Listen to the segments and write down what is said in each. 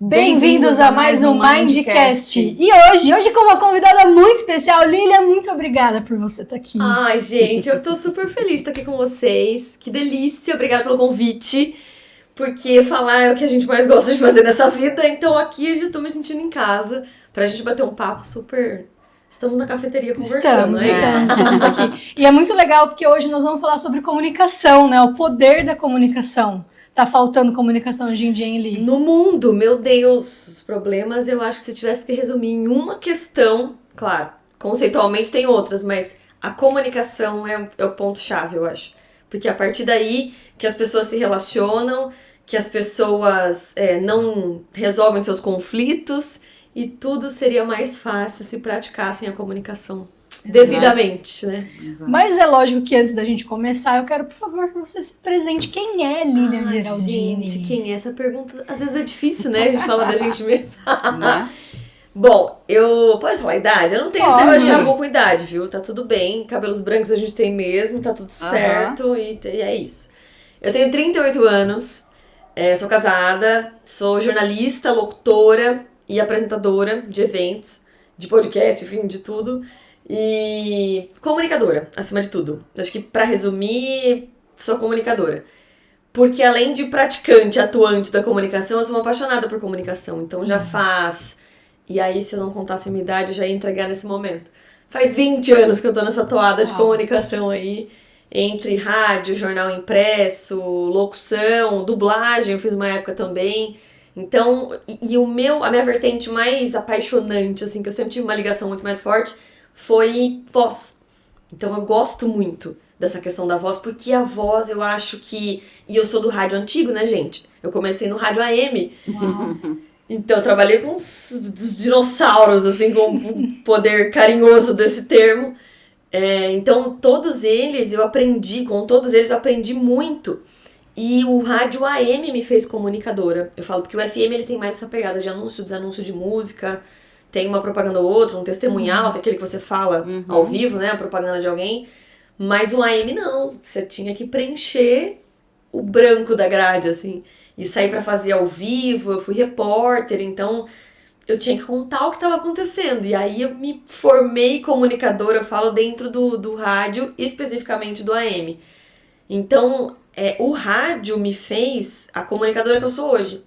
Bem-vindos a mais um Mindcast. E hoje com uma convidada muito especial, Lília, muito obrigada por você estar aqui. Ai, gente, eu tô super feliz de estar aqui com vocês. Que delícia, obrigada pelo convite. Porque falar é o que a gente mais gosta de fazer nessa vida, então aqui eu já tô me sentindo em casa pra gente bater um papo super... Estamos na cafeteria conversando, Estamos aqui. E é muito legal porque hoje nós vamos falar sobre comunicação, né? O poder da comunicação. Tá faltando comunicação hoje em dia, hein, Li? No mundo, meu Deus, os problemas eu acho que se tivesse que resumir em uma questão, claro, conceitualmente tem outras, mas a comunicação é o ponto-chave, eu acho. Porque a partir daí que as pessoas se relacionam, que as pessoas não resolvem seus conflitos e tudo seria mais fácil se praticassem a comunicação devidamente, né? Exato. Mas é lógico que antes da gente começar, eu quero, por favor, que você se presente. Quem é Lilian Geraldini? Gente, quem é? Essa pergunta às vezes é difícil, né? A gente fala da gente mesmo. Né? Bom, pode falar a idade? Eu não tenho esse negócio de tabu com idade, viu? Tá tudo bem. Cabelos brancos a gente tem mesmo, tá tudo certo e é isso. Eu tenho 38 anos, sou casada, sou jornalista, locutora e apresentadora de eventos, de podcast, enfim, de tudo. E comunicadora, acima de tudo. Acho que, pra resumir, sou comunicadora. Porque além de praticante, atuante da comunicação, eu sou uma apaixonada por comunicação. Então já faz... E aí, se eu não contasse a minha idade, eu já ia entregar nesse momento. Faz 20 anos que eu tô nessa toada de comunicação aí. Entre rádio, jornal impresso, locução, dublagem, eu fiz uma época também. Então, a minha vertente mais apaixonante, assim, que eu sempre tive uma ligação muito mais forte, foi voz. Então eu gosto muito dessa questão da voz, porque a voz eu acho que... E eu sou do rádio antigo, né, gente? Eu comecei no rádio AM. Uau. Então eu trabalhei com os dinossauros, assim, com o poder carinhoso desse termo. Então com todos eles eu aprendi muito. E o rádio AM me fez comunicadora. Eu falo porque o FM ele tem mais essa pegada de anúncio, desanúncio de música... Tem uma propaganda ou outra, um testemunhal, que é aquele que você fala ao vivo, né? A propaganda de alguém. Mas o AM não. Você tinha que preencher o branco da grade, assim. E sair pra fazer ao vivo. Eu fui repórter, então eu tinha que contar o que estava acontecendo. E aí eu me formei comunicadora, eu falo, dentro do rádio, especificamente do AM. Então, o rádio me fez a comunicadora que eu sou hoje.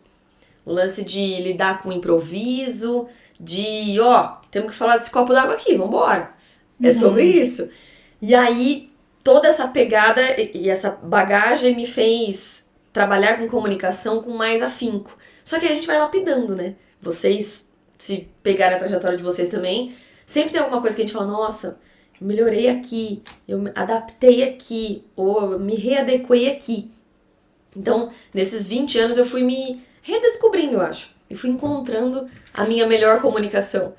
O lance de lidar com improviso... temos que falar desse copo d'água aqui, vambora. É sobre isso. E aí, toda essa pegada e essa bagagem me fez trabalhar com comunicação com mais afinco. Só que a gente vai lapidando, né? Vocês, se pegarem a trajetória de vocês também, sempre tem alguma coisa que a gente fala, nossa, eu melhorei aqui, eu me adaptei aqui, ou eu me readequei aqui. Então, nesses 20 anos eu fui me redescobrindo, eu acho. E fui encontrando a minha melhor comunicação.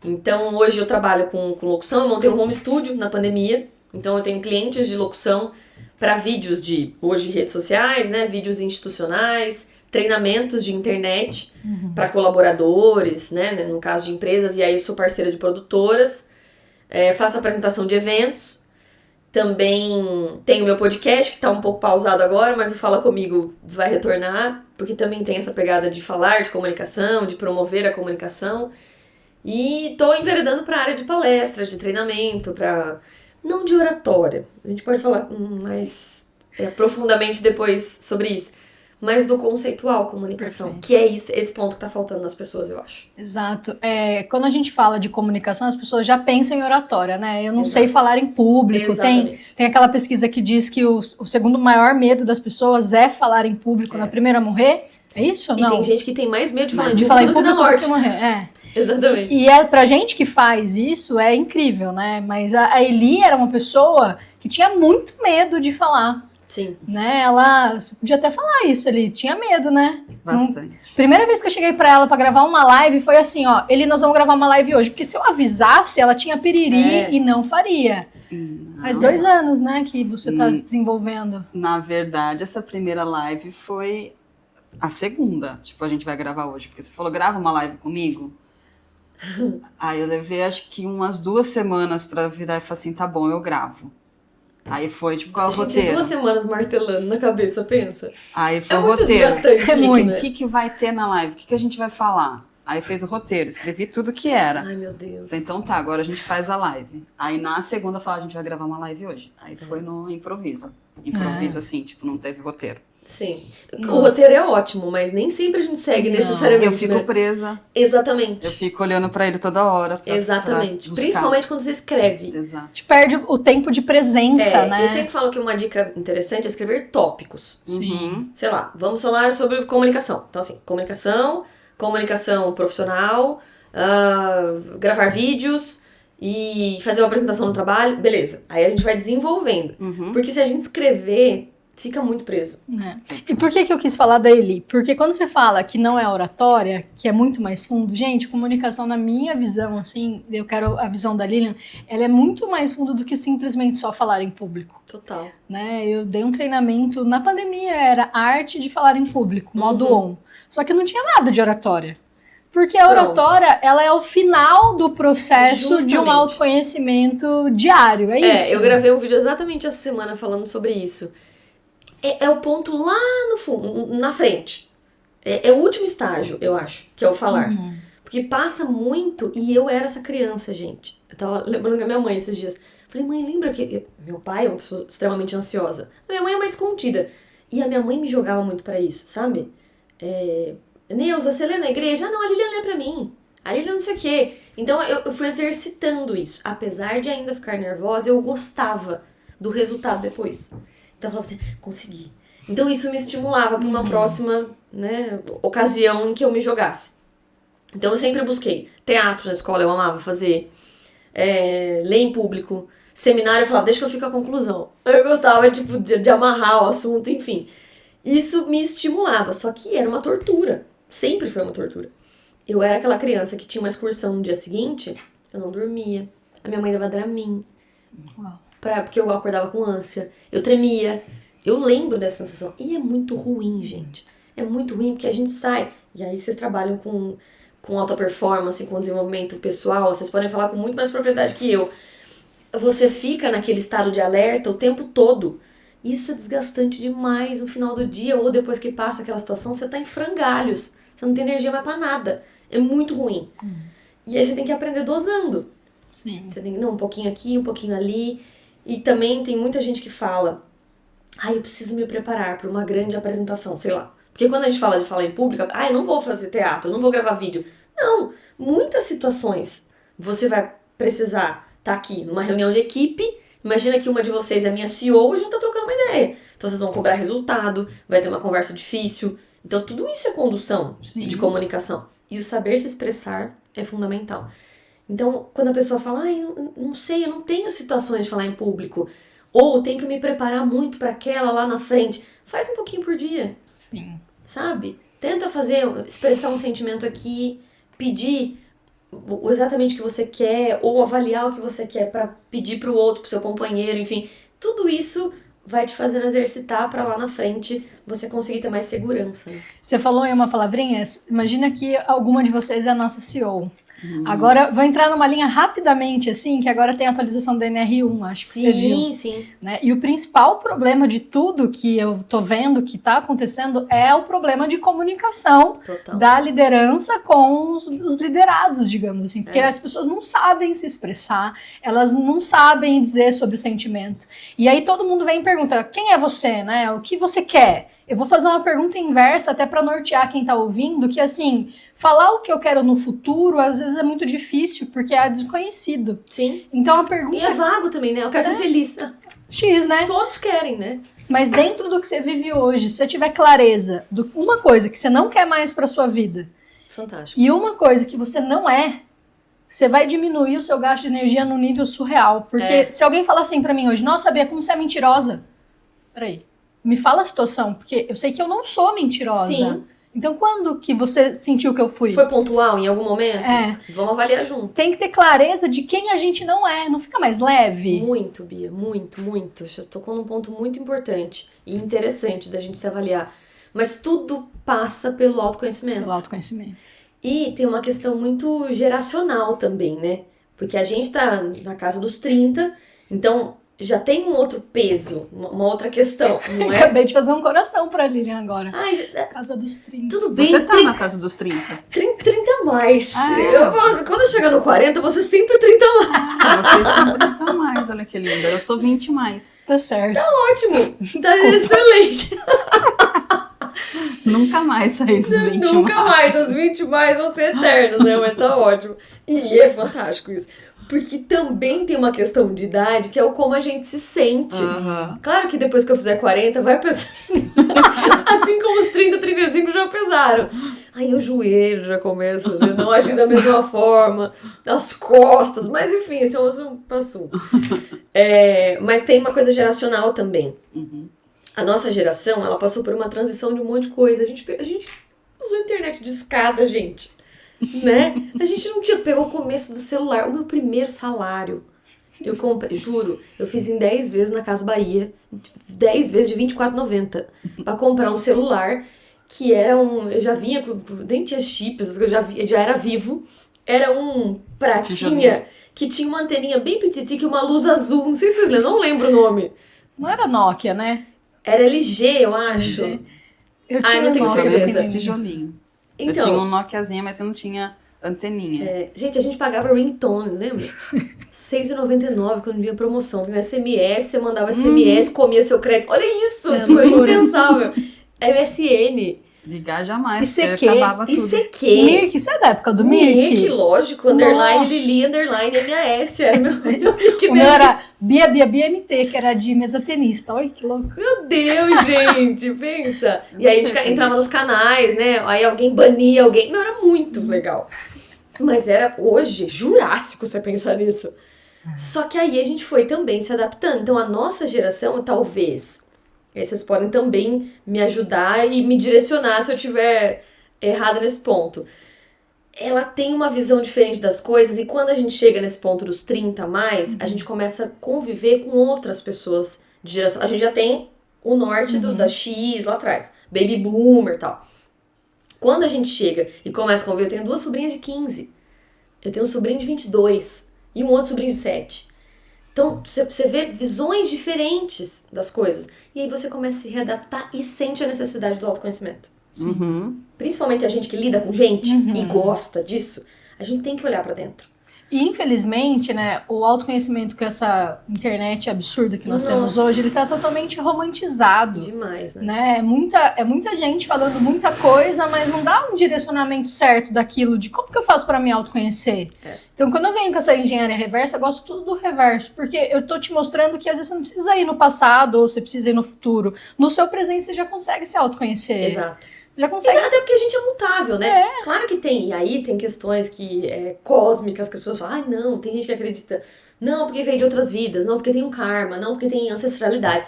Então, hoje eu trabalho com locução, eu montei um home studio na pandemia. Então, eu tenho clientes de locução para vídeos de, hoje, redes sociais, né? Vídeos institucionais, treinamentos de internet para colaboradores, né? No caso de empresas, e aí sou parceira de produtoras. Faço apresentação de eventos. Também tenho meu podcast, que está um pouco pausado agora, mas o Fala Comigo vai retornar, porque também tem essa pegada de falar, de comunicação, de promover a comunicação. E estou enveredando para a área de palestras, de treinamento, não de oratória. A gente pode falar mais profundamente depois sobre isso. Mas do conceitual comunicação, que é esse ponto que está faltando nas pessoas, eu acho. Exato. Quando a gente fala de comunicação, as pessoas já pensam em oratória, né? Eu não sei falar em público. Tem aquela pesquisa que diz que o segundo maior medo das pessoas é falar em público, na primeira a morrer. É isso ou não? E tem gente que tem mais medo de falar em público do que morrer. Exatamente. E pra gente que faz isso, é incrível, né? Mas a Eli era uma pessoa que tinha muito medo de falar. Sim. Né? Você podia até falar isso, ele tinha medo, né? Bastante. Primeira vez que eu cheguei pra ela pra gravar uma live foi assim, nós vamos gravar uma live hoje. Porque se eu avisasse, ela tinha piriri e não faria. Não. Faz 2 anos, né, que você tá se desenvolvendo. Na verdade, essa primeira live foi a segunda. Tipo, a gente vai gravar hoje. Porque você falou, grava uma live comigo. Aí eu levei, acho que umas 2 semanas pra virar e falar assim, tá bom, eu gravo. Aí foi, tipo, qual é o A gente roteiro? 2 semanas martelando na cabeça, pensa. Aí foi É o muito roteiro. desgastante isso, O né? que vai ter na live? O que a gente vai falar? Aí fez o roteiro, escrevi tudo que era. Ai, meu Deus. Falei, então tá, agora a gente faz a live. Aí na segunda falou, a gente vai gravar uma live hoje. Aí foi no improviso. Improviso assim, tipo, não teve roteiro. Sim. Nossa. O roteiro é ótimo, mas nem sempre a gente segue necessariamente. Eu fico né? presa. Exatamente. Eu fico olhando pra ele toda hora. Exatamente. Pra Principalmente quando você escreve. Exato. Te perde o tempo de presença, né? Eu sempre falo que uma dica interessante é escrever tópicos. Uhum. Sei lá, vamos falar sobre comunicação. Então, assim, comunicação profissional, gravar vídeos e fazer uma apresentação no trabalho, beleza. Aí a gente vai desenvolvendo. Uhum. Porque se a gente escrever, fica muito preso. E por que eu quis falar da Eli? Porque quando você fala que não é oratória, que é muito mais fundo, gente, comunicação na minha visão, assim, eu quero a visão da Lilian, ela é muito mais fundo do que simplesmente só falar em público. Total. Né? Eu dei um treinamento, na pandemia era arte de falar em público, modo on. Só que não tinha nada de oratória. Porque a oratória, ela é o final do processo de um autoconhecimento diário, é isso? Eu gravei um vídeo exatamente essa semana falando sobre isso. É o ponto lá no fundo, na frente. É o último estágio, eu acho, que é o falar. Porque passa muito, e eu era essa criança, gente. Eu tava lembrando da minha mãe esses dias. Falei, mãe, lembra que... Meu pai é uma pessoa extremamente ansiosa. A minha mãe é mais contida. E a minha mãe me jogava muito pra isso, sabe? Neuza, você lê na igreja? Ah, não, a Lilian lê pra mim. A Lilian não sei o quê. Então eu fui exercitando isso. Apesar de ainda ficar nervosa, eu gostava do resultado depois. Então eu falava assim, consegui. Então isso me estimulava para uma próxima, né, ocasião em que eu me jogasse. Então eu sempre busquei. Teatro na escola eu amava fazer. Ler em público. Seminário eu falava, deixa que eu fique a conclusão. Eu gostava tipo, de amarrar o assunto, enfim. Isso me estimulava, só que era uma tortura. Sempre foi uma tortura. Eu era aquela criança que tinha uma excursão no dia seguinte, eu não dormia. A minha mãe dava Dramin. Uau. Porque eu acordava com ânsia. Eu tremia. Eu lembro dessa sensação. E é muito ruim, gente. É muito ruim porque a gente sai. E aí vocês trabalham com alta performance, com desenvolvimento pessoal. Vocês podem falar com muito mais propriedade que eu. Você fica naquele estado de alerta o tempo todo. Isso é desgastante demais no final do dia. Ou depois que passa aquela situação, você tá em frangalhos. Você não tem energia mais pra nada. É muito ruim. E aí você tem que aprender dosando. Sim. Você tem que, não, um pouquinho aqui, um pouquinho ali. E também tem muita gente que fala, eu preciso me preparar para uma grande apresentação, sei lá. Porque quando a gente fala de falar em público, eu não vou fazer teatro, eu não vou gravar vídeo. Não, muitas situações você vai precisar estar aqui numa reunião de equipe. Imagina que uma de vocês é minha CEO, a gente tá trocando uma ideia. Então vocês vão cobrar resultado, vai ter uma conversa difícil. Então tudo isso é condução de comunicação. E o saber se expressar é fundamental. Então, quando a pessoa fala, eu não sei, eu não tenho situações de falar em público, ou tenho que me preparar muito para aquela lá na frente, faz um pouquinho por dia. Sim. Sabe? Tenta expressar um sentimento aqui, pedir exatamente o que você quer, ou avaliar o que você quer para pedir pro outro, pro seu companheiro, enfim. Tudo isso vai te fazendo exercitar para lá na frente você conseguir ter mais segurança. Né? Você falou em uma palavrinha, imagina que alguma de vocês é a nossa CEO. Agora, vou entrar numa linha rapidamente, assim, que agora tem a atualização do NR1, acho que você viu. Sim. Né? E o principal problema de tudo que eu tô vendo que tá acontecendo é o problema de comunicação da liderança com os liderados, digamos assim. Porque as pessoas não sabem se expressar, elas não sabem dizer sobre o sentimento. E aí todo mundo vem e pergunta, quem é você, né? O que você quer? Eu vou fazer uma pergunta inversa até para nortear quem tá ouvindo, que assim, falar o que eu quero no futuro, às vezes é muito difícil, porque é desconhecido. Sim. Então a pergunta... E é vago também, né? Eu quero ser feliz. X, né? Todos querem, né? Mas dentro do que você vive hoje, se você tiver clareza de uma coisa que você não quer mais pra sua vida, fantástico, e uma coisa que você não é, você vai diminuir o seu gasto de energia num nível surreal. Porque se alguém falar assim pra mim hoje, nossa, Bia, como você é mentirosa? Peraí. Me fala a situação, porque eu sei que eu não sou mentirosa. Sim. Então, quando que você sentiu que eu fui? Foi pontual em algum momento? Vamos avaliar junto. Tem que ter clareza de quem a gente não é. Não fica mais leve? Muito, Bia. Muito, muito. Você tocou num ponto muito importante e interessante da gente se avaliar. Mas tudo passa pelo autoconhecimento. Pelo autoconhecimento. E tem uma questão muito geracional também, né? Porque a gente tá na casa dos 30, então já tem um outro peso, uma outra questão, não é? Acabei de fazer um coração pra Lilian agora. Ai, Casa dos 30. tudo bem, Você tá na casa dos 30. 30 a mais. Ah, Eu falo assim, quando eu chegar no 40, você sempre 30 a mais. Vocês são 30 a mais, olha que linda. Eu sou 20 mais. Tá certo. Ótimo, tá excelente. Nunca mais saí dos 20 Nunca mais, os 20 mais vão ser eternos, né? Mas tá ótimo. E é fantástico isso. Porque também tem uma questão de idade, que é o como a gente se sente. Uhum. Claro que depois que eu fizer 40, vai pesar. Assim como os 30, 35 já pesaram. Aí o joelho já começa a não agir da mesma forma, as costas, mas enfim, esse é outro assunto. Mas tem uma coisa geracional também. Uhum. A nossa geração, ela passou por uma transição de um monte de coisa. A gente usou internet de escada, gente. Né? A gente não pegou o começo do celular. O meu primeiro salário, eu comprei, juro, eu fiz em 10 vezes na Casa Bahia, 10 vezes de R$24,90 pra comprar um celular que era eu já vinha com, nem tinha chips, eu já era vivo, era um pratinha que tinha uma anteninha bem petitinha, uma luz azul, não sei se vocês lembram, não lembro o nome. Não era Nokia, né? Era LG, eu acho. LG. Eu tinha não tenho Nokia, certeza. Esse tijolinho. Eu Então, tinha um Nokiazinho, mas eu não tinha anteninha. gente, a gente pagava ringtone, lembra? R$6,99 quando vinha promoção. Vinha SMS, você mandava SMS, comia seu crédito. Olha isso! É Tipo, loucura. impensável. MSN. Ligar jamais, ICQ. porque acabava tudo. ICQ. Mirk, você é da época do Mirk? Lógico. Underline, Nossa. Lili, underline, MAS. Era meu nickname. O meu era Bia MT, que era de mesa tenista. Olha que louco. Meu Deus, gente, pensa. E aí a gente Você, entrava nos canais, né? Aí alguém bania alguém. Meu, era muito legal. Mas era hoje jurássico você pensar nisso. Só que aí a gente foi também se adaptando. Então a nossa geração, talvez, aí vocês podem também me ajudar e me direcionar se eu estiver errada nesse ponto. Ela tem uma visão diferente das coisas e quando a gente chega nesse ponto dos 30 a mais, a gente começa a conviver com outras pessoas de geração. A gente já tem o norte da X lá atrás, baby boomer e tal. Quando a gente chega e começa a conviver, eu tenho 2 sobrinhas de 15, eu tenho um sobrinho de 22 e um outro sobrinho de 7. Então, você vê visões diferentes das coisas. E aí você começa a se readaptar e sente a necessidade do autoconhecimento. Uhum. Principalmente a gente que lida com gente e gosta disso, a gente tem que olhar pra dentro. E infelizmente, né, o autoconhecimento com essa internet absurda que nós temos hoje, ele tá totalmente romantizado. Demais, né? É muita gente falando muita coisa, mas não dá um direcionamento certo daquilo, de como que eu faço pra me autoconhecer. Então, quando eu venho com essa engenharia reversa, eu gosto tudo do reverso, porque eu tô te mostrando que às vezes você não precisa ir no passado ou você precisa ir no futuro. No seu presente você já consegue se autoconhecer. Exato. Já consegue. Até porque a gente é mutável, né? Claro que tem, e aí tem questões cósmicas que as pessoas falam, ai não, tem gente que acredita, não, porque veio de outras vidas, não, porque tem um karma, não, porque tem ancestralidade.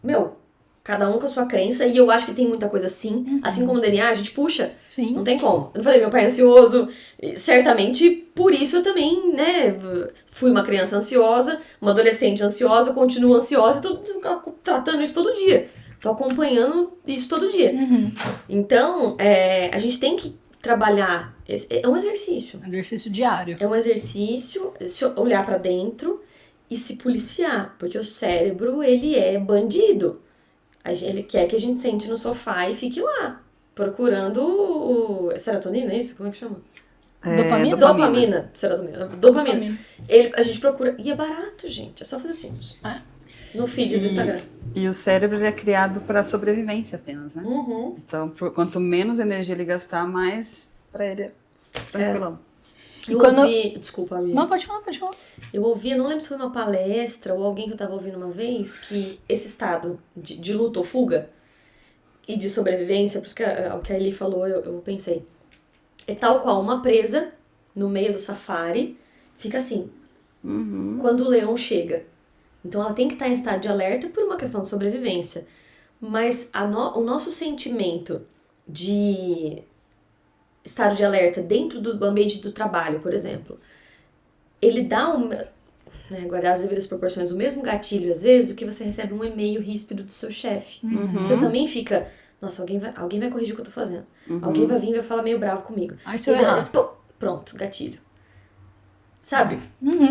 Meu, cada um com a sua crença, e eu acho que tem muita coisa assim, assim como o DNA, a gente puxa, Sim. não tem como. Eu não falei, meu pai é ansioso, certamente por isso eu também, né, fui uma criança ansiosa, uma adolescente ansiosa, continuo ansiosa, e tô tratando isso todo dia. Tô acompanhando isso todo dia. Então, a gente tem que trabalhar. É um exercício. Exercício diário. É um exercício, se olhar pra dentro e se policiar. Porque o cérebro, ele é bandido. Ele quer que a gente sente no sofá e fique lá. Procurando serotonina, é isso? Como é que chama? Dopamina? Dopamina. Serotonina. Dopamina. A gente procura. E é barato, gente. É só fazer assim. No feed do Instagram. E o cérebro ele é criado para sobrevivência apenas, né? Então, quanto menos energia ele gastar, mais para ele é tranquilão. Desculpa, amiga. Não, pode falar. Eu ouvi, não lembro se foi uma palestra ou alguém que eu tava ouvindo uma vez, que esse estado de luta ou fuga e de sobrevivência, por isso que o que a Eli falou, eu pensei, é tal qual uma presa no meio do safari, fica assim, quando o leão chega. Então ela tem que estar em estado de alerta por uma questão de sobrevivência. Mas o nosso sentimento de estado de alerta dentro do ambiente do trabalho, por exemplo, ele dá guardar as devidas proporções, o mesmo gatilho às vezes do que você recebe um e-mail ríspido do seu chefe. Você também fica, nossa, alguém vai corrigir o que eu tô fazendo. Alguém vai vir e vai falar meio bravo comigo. Aí se eu errar. Pronto, gatilho. sabe?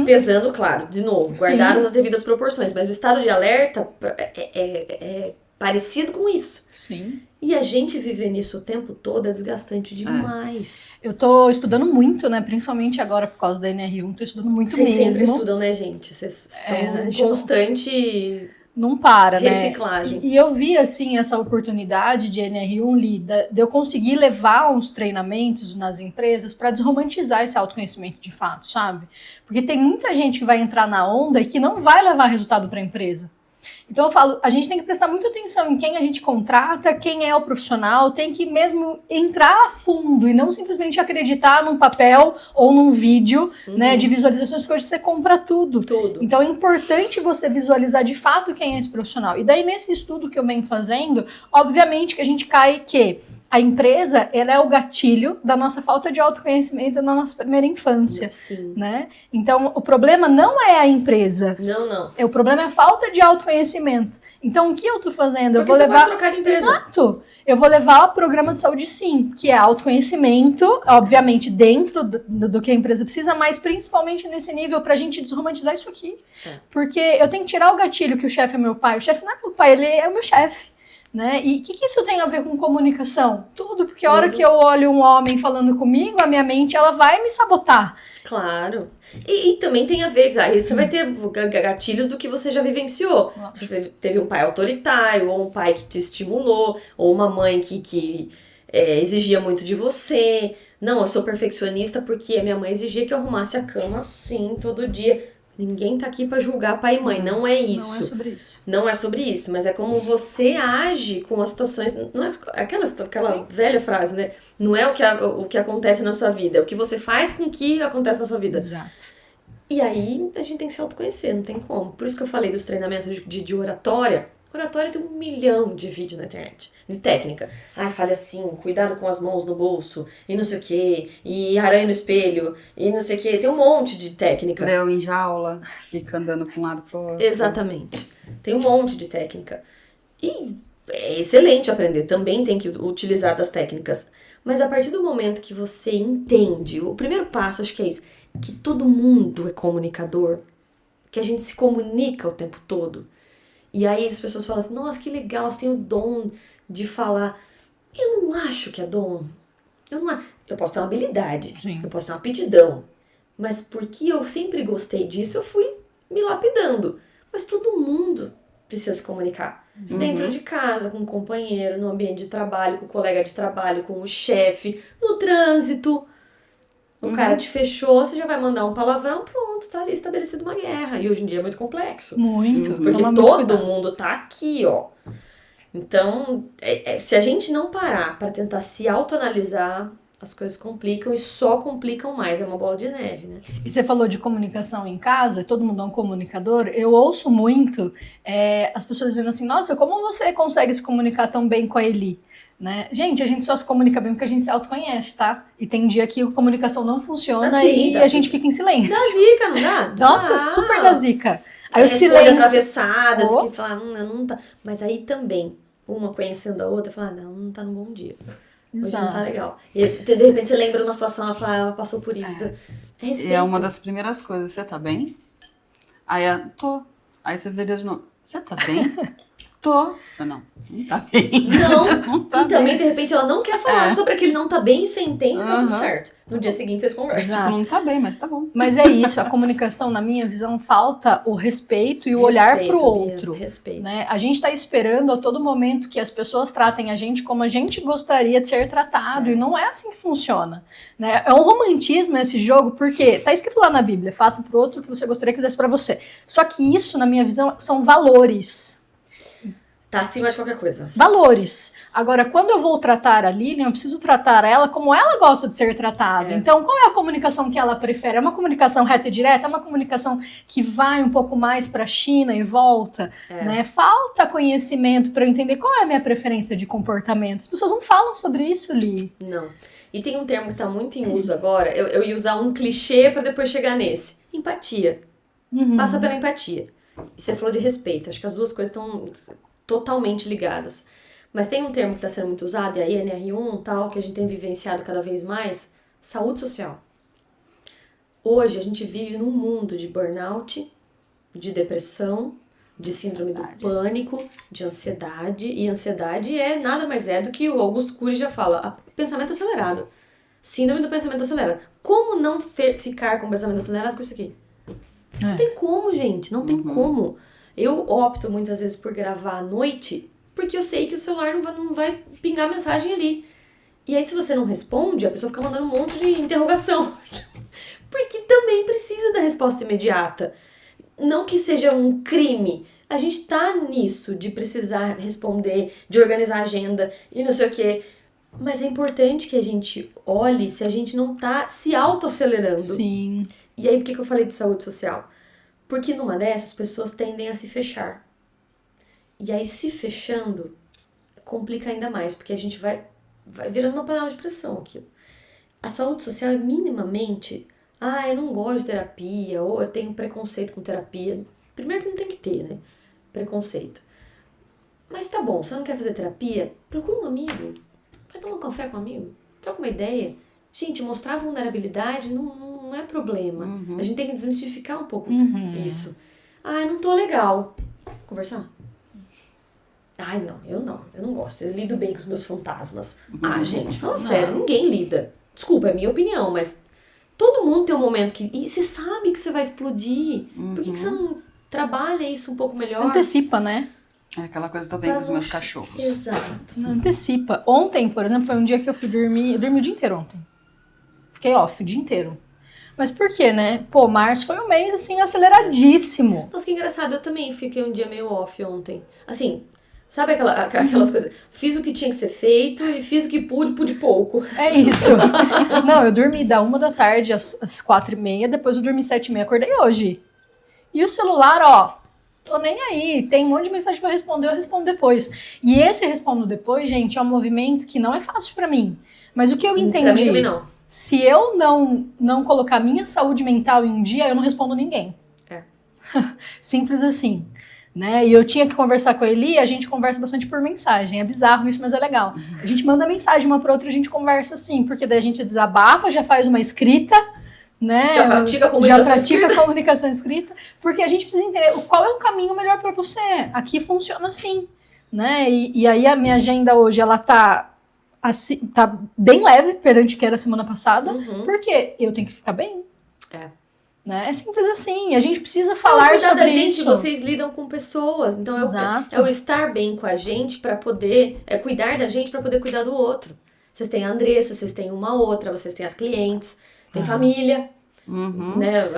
Pesando, claro, de novo, guardadas as devidas proporções, mas o estado de alerta é parecido com isso. Sim. E a gente viver nisso o tempo todo é desgastante demais. Eu tô estudando muito, né? Principalmente agora por causa da NR1, tô estudando muito Vocês mesmo. sempre estudam, né, gente? Vocês estão em constante não para, reciclagem. Né? E eu vi, assim, essa oportunidade de NR1, Lida, de eu conseguir levar uns treinamentos nas empresas para desromantizar esse autoconhecimento de fato, sabe? Porque tem muita gente que vai entrar na onda e que não vai levar resultado para a empresa. Então eu falo, a gente tem que prestar muita atenção em quem a gente contrata, quem é o profissional, tem que mesmo entrar a fundo e não simplesmente acreditar num papel ou num vídeo, né, de visualizações, porque hoje você compra tudo. Então é importante você visualizar de fato quem é esse profissional. E daí nesse estudo que eu venho fazendo, obviamente que a gente cai que a empresa, ela é o gatilho da nossa falta de autoconhecimento na nossa primeira infância, né? Então, o problema não é a empresa. Não. O problema é a falta de autoconhecimento. Então, o que eu tô fazendo? Porque eu vou levar... Pode trocar de empresa. Exato. Eu vou levar o programa de saúde, sim, que é autoconhecimento, obviamente, dentro do que a empresa precisa, mas principalmente nesse nível pra gente desromantizar isso aqui. Porque eu tenho que tirar o gatilho que o chefe é meu pai. O chefe não é meu pai, ele é o meu chefe. Né? E o que isso tem a ver com comunicação? Tudo, porque a hora que eu olho um homem falando comigo, a minha mente ela vai me sabotar. Claro. E também tem a ver, aí você vai ter gatilhos do que você já vivenciou. Você teve um pai autoritário, ou um pai que te estimulou, ou uma mãe que exigia muito de você. Não, eu sou perfeccionista porque a minha mãe exigia que eu arrumasse a cama assim todo dia. Ninguém tá aqui pra julgar pai e mãe, não é isso. Não é sobre isso. Não é sobre isso, mas é como você age com as situações. Não é aquela velha frase, né? Não é o que acontece na sua vida, é o que você faz com que acontece na sua vida. Exato. E aí a gente tem que se autoconhecer, não tem como. Por isso que eu falei dos treinamentos de oratória. Oratória tem 1 milhão de vídeos na internet, de técnica. Fale assim, cuidado com as mãos no bolso, e não sei o quê, e aranha no espelho, e não sei o quê. Tem um monte de técnica. Leão em jaula, fica andando para um lado pro outro. Exatamente. Tem um monte de técnica. E é excelente aprender, também tem que utilizar das técnicas. Mas a partir do momento que você entende, o primeiro passo, acho que é isso, que todo mundo é comunicador, que a gente se comunica o tempo todo. E aí as pessoas falam assim, nossa, que legal, você tem o dom de falar. Eu não acho que é dom. Eu posso ter uma habilidade, eu posso ter uma aptidão. Mas porque eu sempre gostei disso, eu fui me lapidando. Mas todo mundo precisa se comunicar. Dentro de casa, com o companheiro, no ambiente de trabalho, com o colega de trabalho, com o chefe, no trânsito. O cara te fechou, você já vai mandar um palavrão, pronto, tá ali estabelecida uma guerra. E hoje em dia é muito complexo. Muito. Porque todo mundo tá aqui, ó. Então, se a gente não parar pra tentar se autoanalisar, as coisas complicam e só complicam mais. É uma bola de neve, né? E você falou de comunicação em casa, todo mundo é um comunicador. Eu ouço muito as pessoas dizendo assim, nossa, como você consegue se comunicar tão bem com a Eli? Né? Gente, a gente só se comunica bem porque a gente se autoconhece, tá? E tem dia que a comunicação não funciona e a gente fica em silêncio. Dá zica, não dá? Nossa, super dá zica. Aí o silêncio... atravessada, que fala, não tá... Mas aí também, uma conhecendo a outra, fala, não tá num bom dia. Hoje Exato. não tá legal. E de repente você lembra de uma situação, ela fala, ela passou por isso. Respeito. E é uma das primeiras coisas, você tá bem? Aí tô. Aí você vê de novo, você tá bem? Tô. Não tá bem. Não tá e também, bem. de repente, ela não quer falar sobre aquele não tá bem, você entende, tá tudo certo. No dia seguinte, vocês conversam. Tipo, não tá bem, mas tá bom. Mas é isso, a comunicação, na minha visão, falta o respeito e o olhar pro outro. Respeito. Né? A gente tá esperando a todo momento que as pessoas tratem a gente como a gente gostaria de ser tratado, e não é assim que funciona. Né? É um romantismo esse jogo, porque tá escrito lá na Bíblia, faça pro outro o que você gostaria que fizesse pra você. Só que isso, na minha visão, são valores. Tá acima de qualquer coisa. Valores. Agora, quando eu vou tratar a Lilian, eu preciso tratar ela como ela gosta de ser tratada. Então, qual é a comunicação que ela prefere? É uma comunicação reta e direta? É uma comunicação que vai um pouco mais para a China e volta? Né? Falta conhecimento para eu entender qual é a minha preferência de comportamento. As pessoas não falam sobre isso, Li. Não. E tem um termo que tá muito em uso agora. Eu ia usar um clichê para depois chegar nesse. Empatia. Passa pela empatia. E você falou de respeito. Acho que as duas coisas estão totalmente ligadas. Mas tem um termo que está sendo muito usado, e a NR1 tal, que a gente tem vivenciado cada vez mais, saúde social. Hoje a gente vive num mundo de burnout, de depressão, de síndrome do pânico, de ansiedade. E ansiedade nada mais do que o Augusto Cury já fala, pensamento acelerado. Síndrome do pensamento acelerado. Como não ficar com pensamento acelerado com isso aqui? Não tem como, gente. Não tem como. Eu opto muitas vezes por gravar à noite, porque eu sei que o celular não vai pingar mensagem ali. E aí, se você não responde, a pessoa fica mandando um monte de interrogação. Porque também precisa da resposta imediata. Não que seja um crime. A gente tá nisso de precisar responder, de organizar a agenda e não sei o quê. Mas é importante que a gente olhe se a gente não tá se autoacelerando. Sim. E aí, por que eu falei de saúde social? Porque numa dessas, pessoas tendem a se fechar. E aí, se fechando, complica ainda mais, porque a gente vai virando uma panela de pressão aquilo. A saúde social é minimamente... eu não gosto de terapia, ou eu tenho preconceito com terapia. Primeiro que não tem que ter, né? Preconceito. Mas tá bom, você não quer fazer terapia? Procura um amigo. Vai tomar um café com um amigo. Troca uma ideia. Gente, mostrar vulnerabilidade não é problema. A gente tem que desmistificar um pouco isso. Eu não tô legal. Conversar? Eu não gosto. Eu lido bem com os meus fantasmas. Gente, fala sério, ninguém lida. Desculpa, é minha opinião, mas todo mundo tem um momento que... E você sabe que você vai explodir. Por que você não trabalha isso um pouco melhor? Antecipa, né? É aquela coisa, tô bem com os meus cachorros. Exato. Antecipa. Ontem, por exemplo, foi um dia que eu fui dormir... Eu dormi o dia inteiro ontem. Fiquei off o dia inteiro. Mas por quê, né? Março foi um mês, assim, aceleradíssimo. Nossa, que engraçado. Eu também fiquei um dia meio off ontem. Assim... Sabe aquelas coisas? Fiz o que tinha que ser feito e fiz o que pude pouco. É isso. Não, eu dormi da 1 da tarde às 4h30, depois eu dormi 7h30, acordei hoje. E o celular, tô nem aí, tem um monte de mensagem pra responder, eu respondo depois. E esse respondo depois, gente, é um movimento que não é fácil pra mim. Mas o que eu entendi, pra mim também não. Se eu não colocar minha saúde mental em um dia, eu não respondo ninguém. Simples assim. Né? E eu tinha que conversar com a Eli, a gente conversa bastante por mensagem. É bizarro isso, mas é legal. A gente manda mensagem uma para outra, a gente conversa assim, porque daí a gente desabafa, já faz uma escrita, né? Já pratica a comunicação escrita, porque a gente precisa entender qual é o caminho melhor para você. Aqui funciona assim, né? E aí a minha agenda hoje, ela tá bem leve perante o que era semana passada, porque eu tenho que ficar bem. Né? É simples assim, a gente precisa falar sobre isso. Vocês lidam com pessoas, então é o estar bem com a gente para poder, cuidar da gente para poder cuidar do outro. Vocês têm a Andressa, vocês têm uma outra, vocês têm as clientes, tem família, né?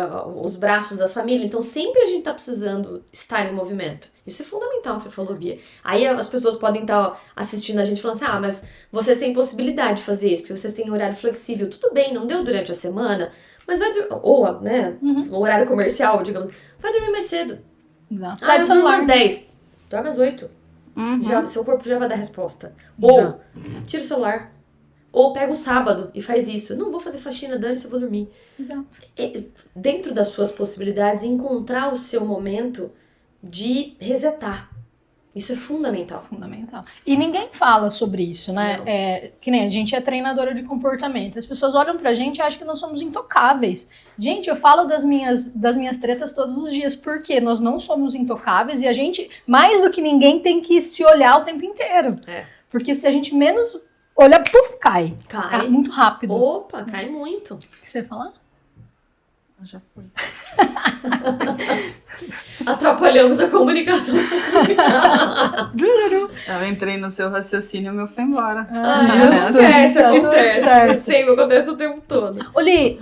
Os braços da família, então sempre a gente tá precisando estar em movimento. Isso é fundamental que você falou, Bia. Aí as pessoas podem estar assistindo a gente falando assim, mas vocês têm possibilidade de fazer isso, porque vocês têm horário flexível, tudo bem, não deu durante a semana, mas vai dormir, ou, né, no horário comercial, digamos, vai dormir mais cedo. Exato. Eu durmo às 10, dorme às 8. Seu corpo já vai dar resposta. Ou, tira o celular. Ou pega o sábado e faz isso. Não vou fazer faxina, dane-se, eu vou dormir. Exato. Dentro das suas possibilidades, encontrar o seu momento de resetar. Isso é fundamental. Fundamental. E ninguém fala sobre isso, né? Que nem a gente é treinadora de comportamento. As pessoas olham pra gente e acham que nós somos intocáveis. Gente, eu falo das minhas tretas todos os dias, porque nós não somos intocáveis e a gente, mais do que ninguém, tem que se olhar o tempo inteiro. Porque se a gente menos olhar, cai. Cai muito rápido. Opa, cai muito. O que você ia falar? Já foi. Atrapalhamos a comunicação. Eu entrei no seu raciocínio e o meu foi embora. Acontece. Sempre acontece o tempo todo. Oli,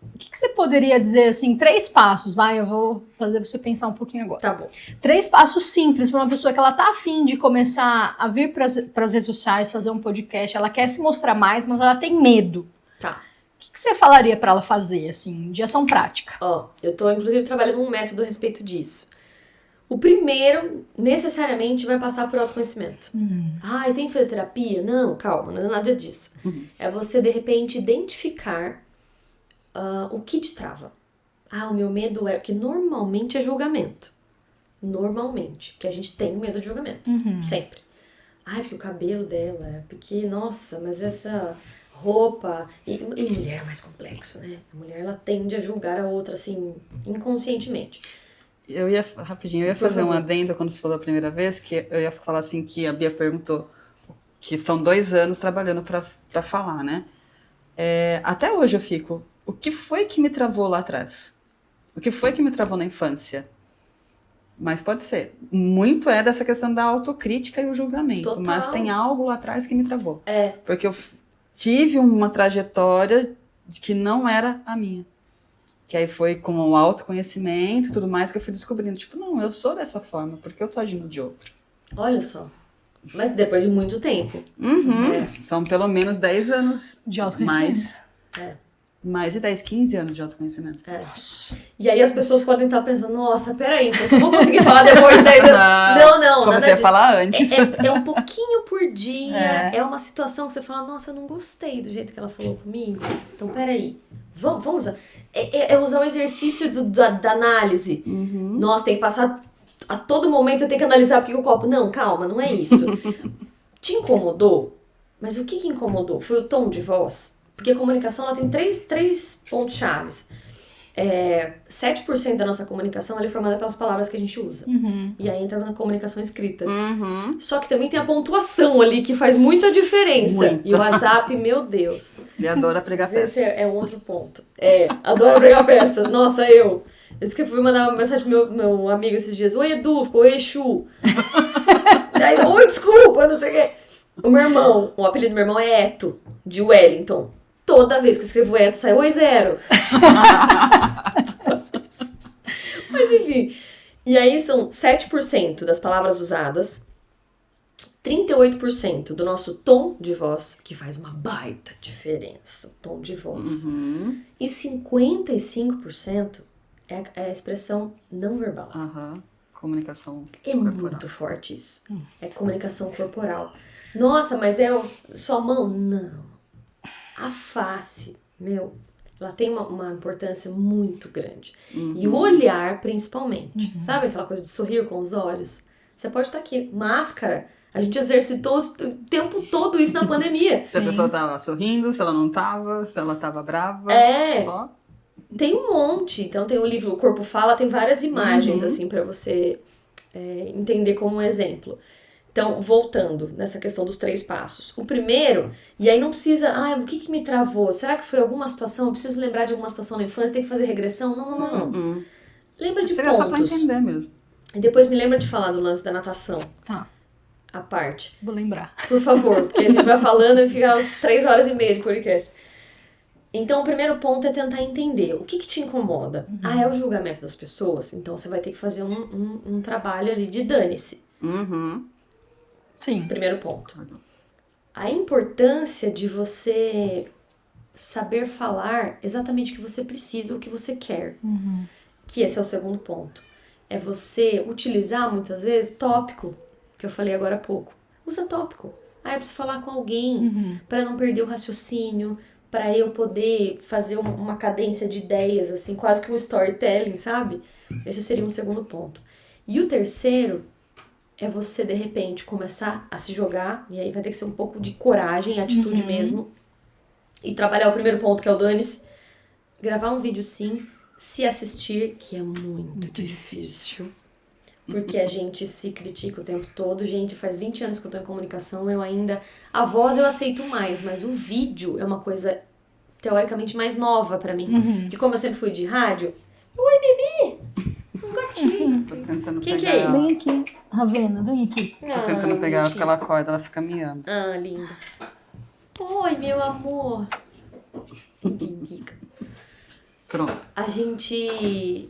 o que você poderia dizer, assim, 3 passos, eu vou fazer você pensar um pouquinho agora. Tá bom. 3 passos simples para uma pessoa que ela tá afim de começar a vir para as redes sociais, fazer um podcast, ela quer se mostrar mais, mas ela tem medo. Tá. O que você falaria para ela fazer, assim, de ação prática? Eu tô, inclusive, trabalhando um método a respeito disso. O primeiro, necessariamente, vai passar por autoconhecimento. E tem que fazer terapia? Não, calma, não é nada disso. É você, de repente, identificar o que te trava. O meu medo porque normalmente é julgamento. Normalmente, que a gente tem medo de julgamento. Sempre. Porque o cabelo dela, porque, nossa, mas essa roupa. E mulher é mais complexo, né? A mulher, ela tende a julgar a outra, assim, inconscientemente. Eu ia fazer um adendo quando você falou a primeira vez, que eu ia falar assim, que a Bia perguntou, que são 2 anos trabalhando pra falar, né? Até hoje eu fico, o que foi que me travou lá atrás? O que foi que me travou na infância? Mas pode ser. Muito é dessa questão da autocrítica e o julgamento. Total. Mas tem algo lá atrás que me travou. É. Porque eu tive uma trajetória que não era a minha. Que aí foi com o autoconhecimento e tudo mais que eu fui descobrindo. Tipo, não, eu sou dessa forma, porque eu tô agindo de outra. Olha só. Mas depois de muito tempo. São pelo menos 10 anos de autoconhecimento. Mais de 10, 15 anos de autoconhecimento. E aí as pessoas podem estar pensando, nossa, peraí, então eu vou conseguir falar depois de 10 anos. Não, comecei a falar antes. É um pouquinho por dia, é uma situação que você fala, nossa, eu não gostei do jeito que ela falou comigo. Então, peraí, vamos usar. É usar o exercício da análise. Nossa, tem que passar, a todo momento eu tenho que analisar porque o copo... Não, calma, não é isso. Te incomodou? Mas o que incomodou? Foi o tom de voz? Porque a comunicação ela tem três pontos chaves. 7% da nossa comunicação ela é formada pelas palavras que a gente usa. E aí entra na comunicação escrita. Só que também tem a pontuação ali, que faz muita diferença. Muita. E o WhatsApp, meu Deus. Ele adora pregar peça. Esse é um outro ponto. Adoro pregar peça. Nossa, eu que fui mandar uma mensagem pro meu amigo esses dias. Oi, Edu. Ficou oi, Exu. Aí, oi, desculpa, não sei o quê. O apelido do meu irmão é Eto, de Wellington. Toda vez que eu escrevo Eto, sai oi, zero. Mas enfim. E aí são 7% das palavras usadas, 38% do nosso tom de voz, que faz uma baita diferença, tom de voz. E 55% é a expressão não verbal. Comunicação corporal. Muito forte isso. É comunicação corporal. Nossa, mas é sua mão? Não. A face, ela tem uma importância muito grande. E o olhar, principalmente. Sabe aquela coisa de sorrir com os olhos? Você pode estar aqui, máscara. A gente exercitou o tempo todo isso na pandemia. Se a pessoa tava sorrindo, se ela não tava, se ela tava brava. Só. Tem um monte. Então tem o livro O Corpo Fala, tem várias imagens, assim, pra você entender como um exemplo. Então, voltando nessa questão dos 3 passos. O primeiro, e aí não precisa, o que me travou? Será que foi alguma situação? Eu preciso lembrar de alguma situação na infância? Tem que fazer regressão? Não. Lembra de pontos. Só pra entender mesmo. E depois me lembra de falar do lance da natação. Tá. A parte. Vou lembrar. Por favor, porque a gente vai falando e fica 3h30 de podcast. Então, o primeiro ponto é tentar entender o que te incomoda. É o julgamento das pessoas? Então, você vai ter que fazer um trabalho ali de dane-se. Sim. Primeiro ponto. A importância de você saber falar exatamente o que você precisa, o que você quer. Que esse é o segundo ponto. É você utilizar, muitas vezes, tópico, que eu falei agora há pouco. Usa tópico. Eu preciso falar com alguém para não perder o raciocínio, para eu poder fazer uma cadência de ideias, assim, quase que um storytelling, sabe? Esse seria um segundo ponto. E o terceiro é você, de repente, começar a se jogar, e aí vai ter que ser um pouco de coragem, atitude mesmo, e trabalhar o primeiro ponto, que é o dane-se, gravar um vídeo sim, se assistir, que é muito difícil, porque a gente se critica o tempo todo. Gente, faz 20 anos que eu tô em comunicação, a voz eu aceito mais, mas o vídeo é uma coisa, teoricamente, mais nova pra mim, porque como eu sempre fui de rádio, oi, bebê! Um gatinho. Tô tentando Quem pegar que é ela. Vem aqui, Ravena, vem aqui. Tô tentando pegar ela porque ela acorda, ela fica miando. Linda. Oi, meu amor. Pronto. A gente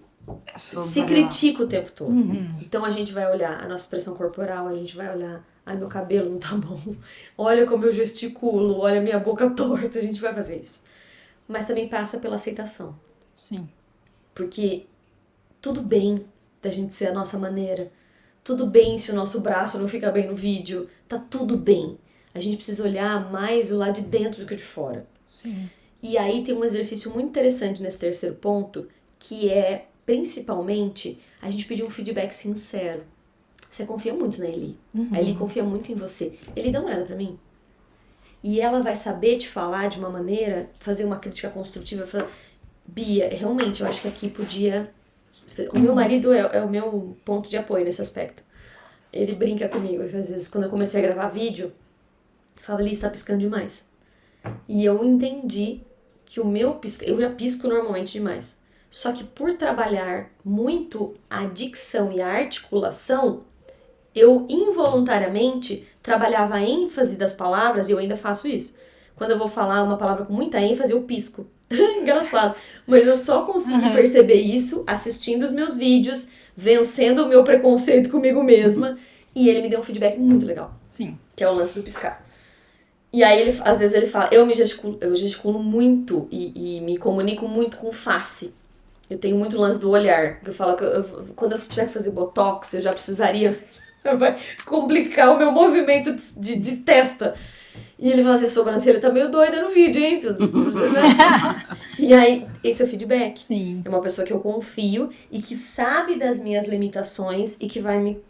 sobre se critica o tempo todo. Uhum. Então a gente vai olhar a nossa expressão corporal, a gente vai olhar, ai, meu cabelo não tá bom, olha como eu gesticulo, olha minha boca torta, a gente vai fazer isso. Mas também passa pela aceitação. Sim. Porque tudo bem da gente ser a nossa maneira, tudo bem se o nosso braço não fica bem no vídeo, tá tudo bem. A gente precisa olhar mais o lado de dentro do que o de fora. Sim. E aí tem um exercício muito interessante nesse terceiro ponto, que é, principalmente, a gente pedir um feedback sincero. Você confia muito na Eli. A Eli confia muito em você. Eli, dá uma olhada pra mim. E ela vai saber te falar de uma maneira, fazer uma crítica construtiva, falar, Bia, realmente, eu acho que aqui podia... O meu marido é o meu ponto de apoio nesse aspecto. Ele brinca comigo, às vezes, quando eu comecei a gravar vídeo, fala, Liz, tá piscando demais. E eu entendi que o meu eu já pisco normalmente demais. Só que por trabalhar muito a dicção e a articulação, eu involuntariamente trabalhava a ênfase das palavras, e eu ainda faço isso. Quando eu vou falar uma palavra com muita ênfase, eu pisco. Engraçado. Mas eu só consegui perceber isso assistindo os meus vídeos, vencendo o meu preconceito comigo mesma. E ele me deu um feedback muito legal. Sim. Que é o lance do piscar. E aí, às vezes ele fala, eu gesticulo muito e me comunico muito com face. Eu tenho muito lance do olhar. Que eu falo que quando eu tiver que fazer botox, eu já precisaria... Vai complicar o meu movimento de testa. E ele fala assim, sobrancelha tá meio doida no vídeo, hein? E aí, esse é o feedback. Sim. É uma pessoa que eu confio e que sabe das minhas limitações e que vai me,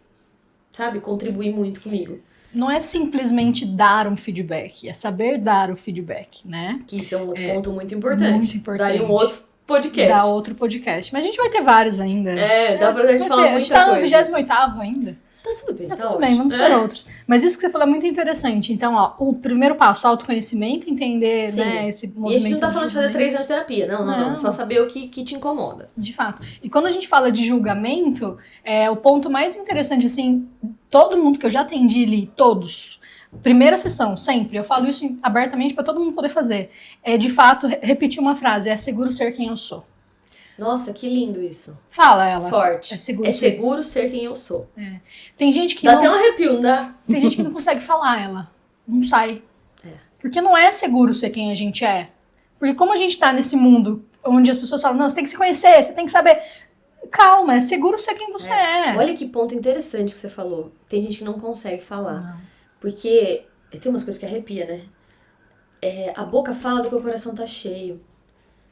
sabe, contribuir muito comigo. Não é simplesmente dar um feedback, é saber dar o feedback, né? Que isso é um outro ponto muito importante. Muito importante. Daí um outro podcast. Dá outro podcast. Mas a gente vai ter vários ainda. Dá pra gente falar muita coisa. A gente tá no 28º ainda. Tá tudo bem, Tá tá tudo bem, vamos ter outros. Mas isso que você falou é muito interessante. Então, ó, o primeiro passo, autoconhecimento, entender, né, esse movimento. E a gente não tá falando de fazer 3 anos de terapia, não. Só saber o que te incomoda. De fato. E quando a gente fala de julgamento, o ponto mais interessante, assim, todo mundo que eu já atendi ali, todos, primeira sessão, sempre, eu falo isso abertamente para todo mundo poder fazer, é de fato repetir uma frase, é seguro ser quem eu sou. Nossa, que lindo isso. Fala ela. Forte. É seguro, seguro ser quem eu sou. Tem gente que dá não... até um arrepio, não dá? Tem gente que não consegue falar ela. Não sai. Porque não é seguro ser quem a gente é. Porque como a gente tá nesse mundo onde as pessoas falam, não, você tem que se conhecer, você tem que saber... Calma, é seguro ser quem você é. Olha que ponto interessante que você falou. Tem gente que não consegue falar. Não. Porque tem umas coisas que arrepia, né? A boca fala do que o coração tá cheio.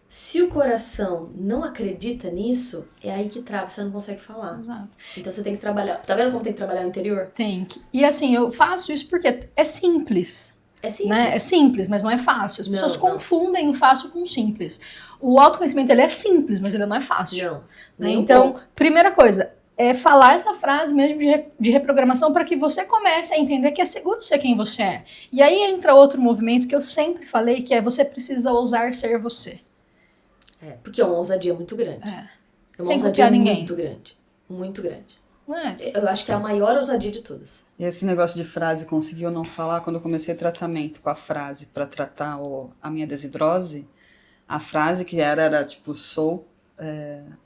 Se o coração não acredita nisso, é aí que trava, você não consegue falar. Exato. Então você tem que trabalhar. Tá vendo como tem que trabalhar o interior? Tem que. E assim, eu faço isso porque é simples. É simples. Né? É simples, mas não é fácil. As pessoas confundem o fácil com o simples. O autoconhecimento, ele é simples, mas ele não é fácil. Não. Né? Então, primeira coisa, é falar essa frase mesmo de reprogramação para que você comece a entender que é seguro ser quem você é. E aí entra outro movimento que eu sempre falei, que é você precisa ousar ser você. Porque é uma ousadia muito grande. É uma sem ousadia copiar ninguém. Muito grande. Muito grande. É. Eu acho que é a maior ousadia de todas. E esse negócio de frase, conseguiu não falar quando eu comecei tratamento com a frase para tratar a minha desidrose, a frase que era tipo, sou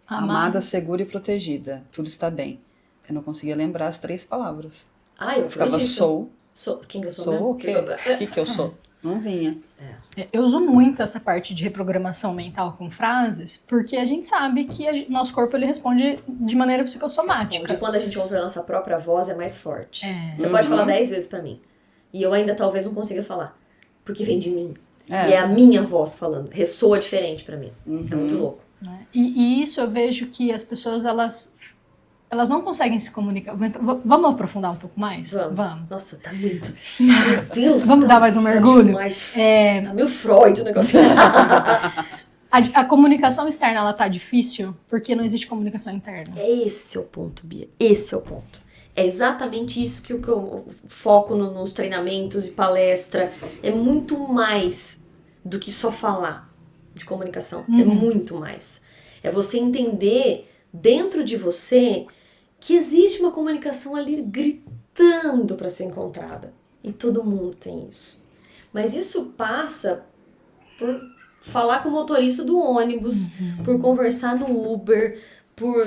amada, segura e protegida. Tudo está bem. Eu não conseguia lembrar as 3 palavras. Eu ficava sou. Quem que eu sou? Sou o quê? O que eu sou? Não vinha. Eu uso muito essa parte de reprogramação mental com frases, porque a gente sabe que nosso corpo ele responde de maneira psicossomática. E quando a gente ouve a nossa própria voz, é mais forte. Você pode falar 10 vezes pra mim. E eu ainda talvez não consiga falar. Porque vem de mim. E é a minha voz falando. Ressoa diferente pra mim. É muito louco. E isso eu vejo que as pessoas, elas não conseguem se comunicar. Vamos aprofundar um pouco mais? Vamos. Nossa, tá muito. Meu Deus. Vamos dar mais um mergulho? Tá meio Freud o negócio. A comunicação externa, ela tá difícil porque não existe comunicação interna. Esse é o ponto, Bia. Esse é o ponto. É exatamente isso que eu foco nos treinamentos e palestra. É muito mais do que só falar de comunicação. É muito mais. É você entender dentro de você que existe uma comunicação ali gritando para ser encontrada. E todo mundo tem isso. Mas isso passa por falar com o motorista do ônibus, por conversar no Uber, por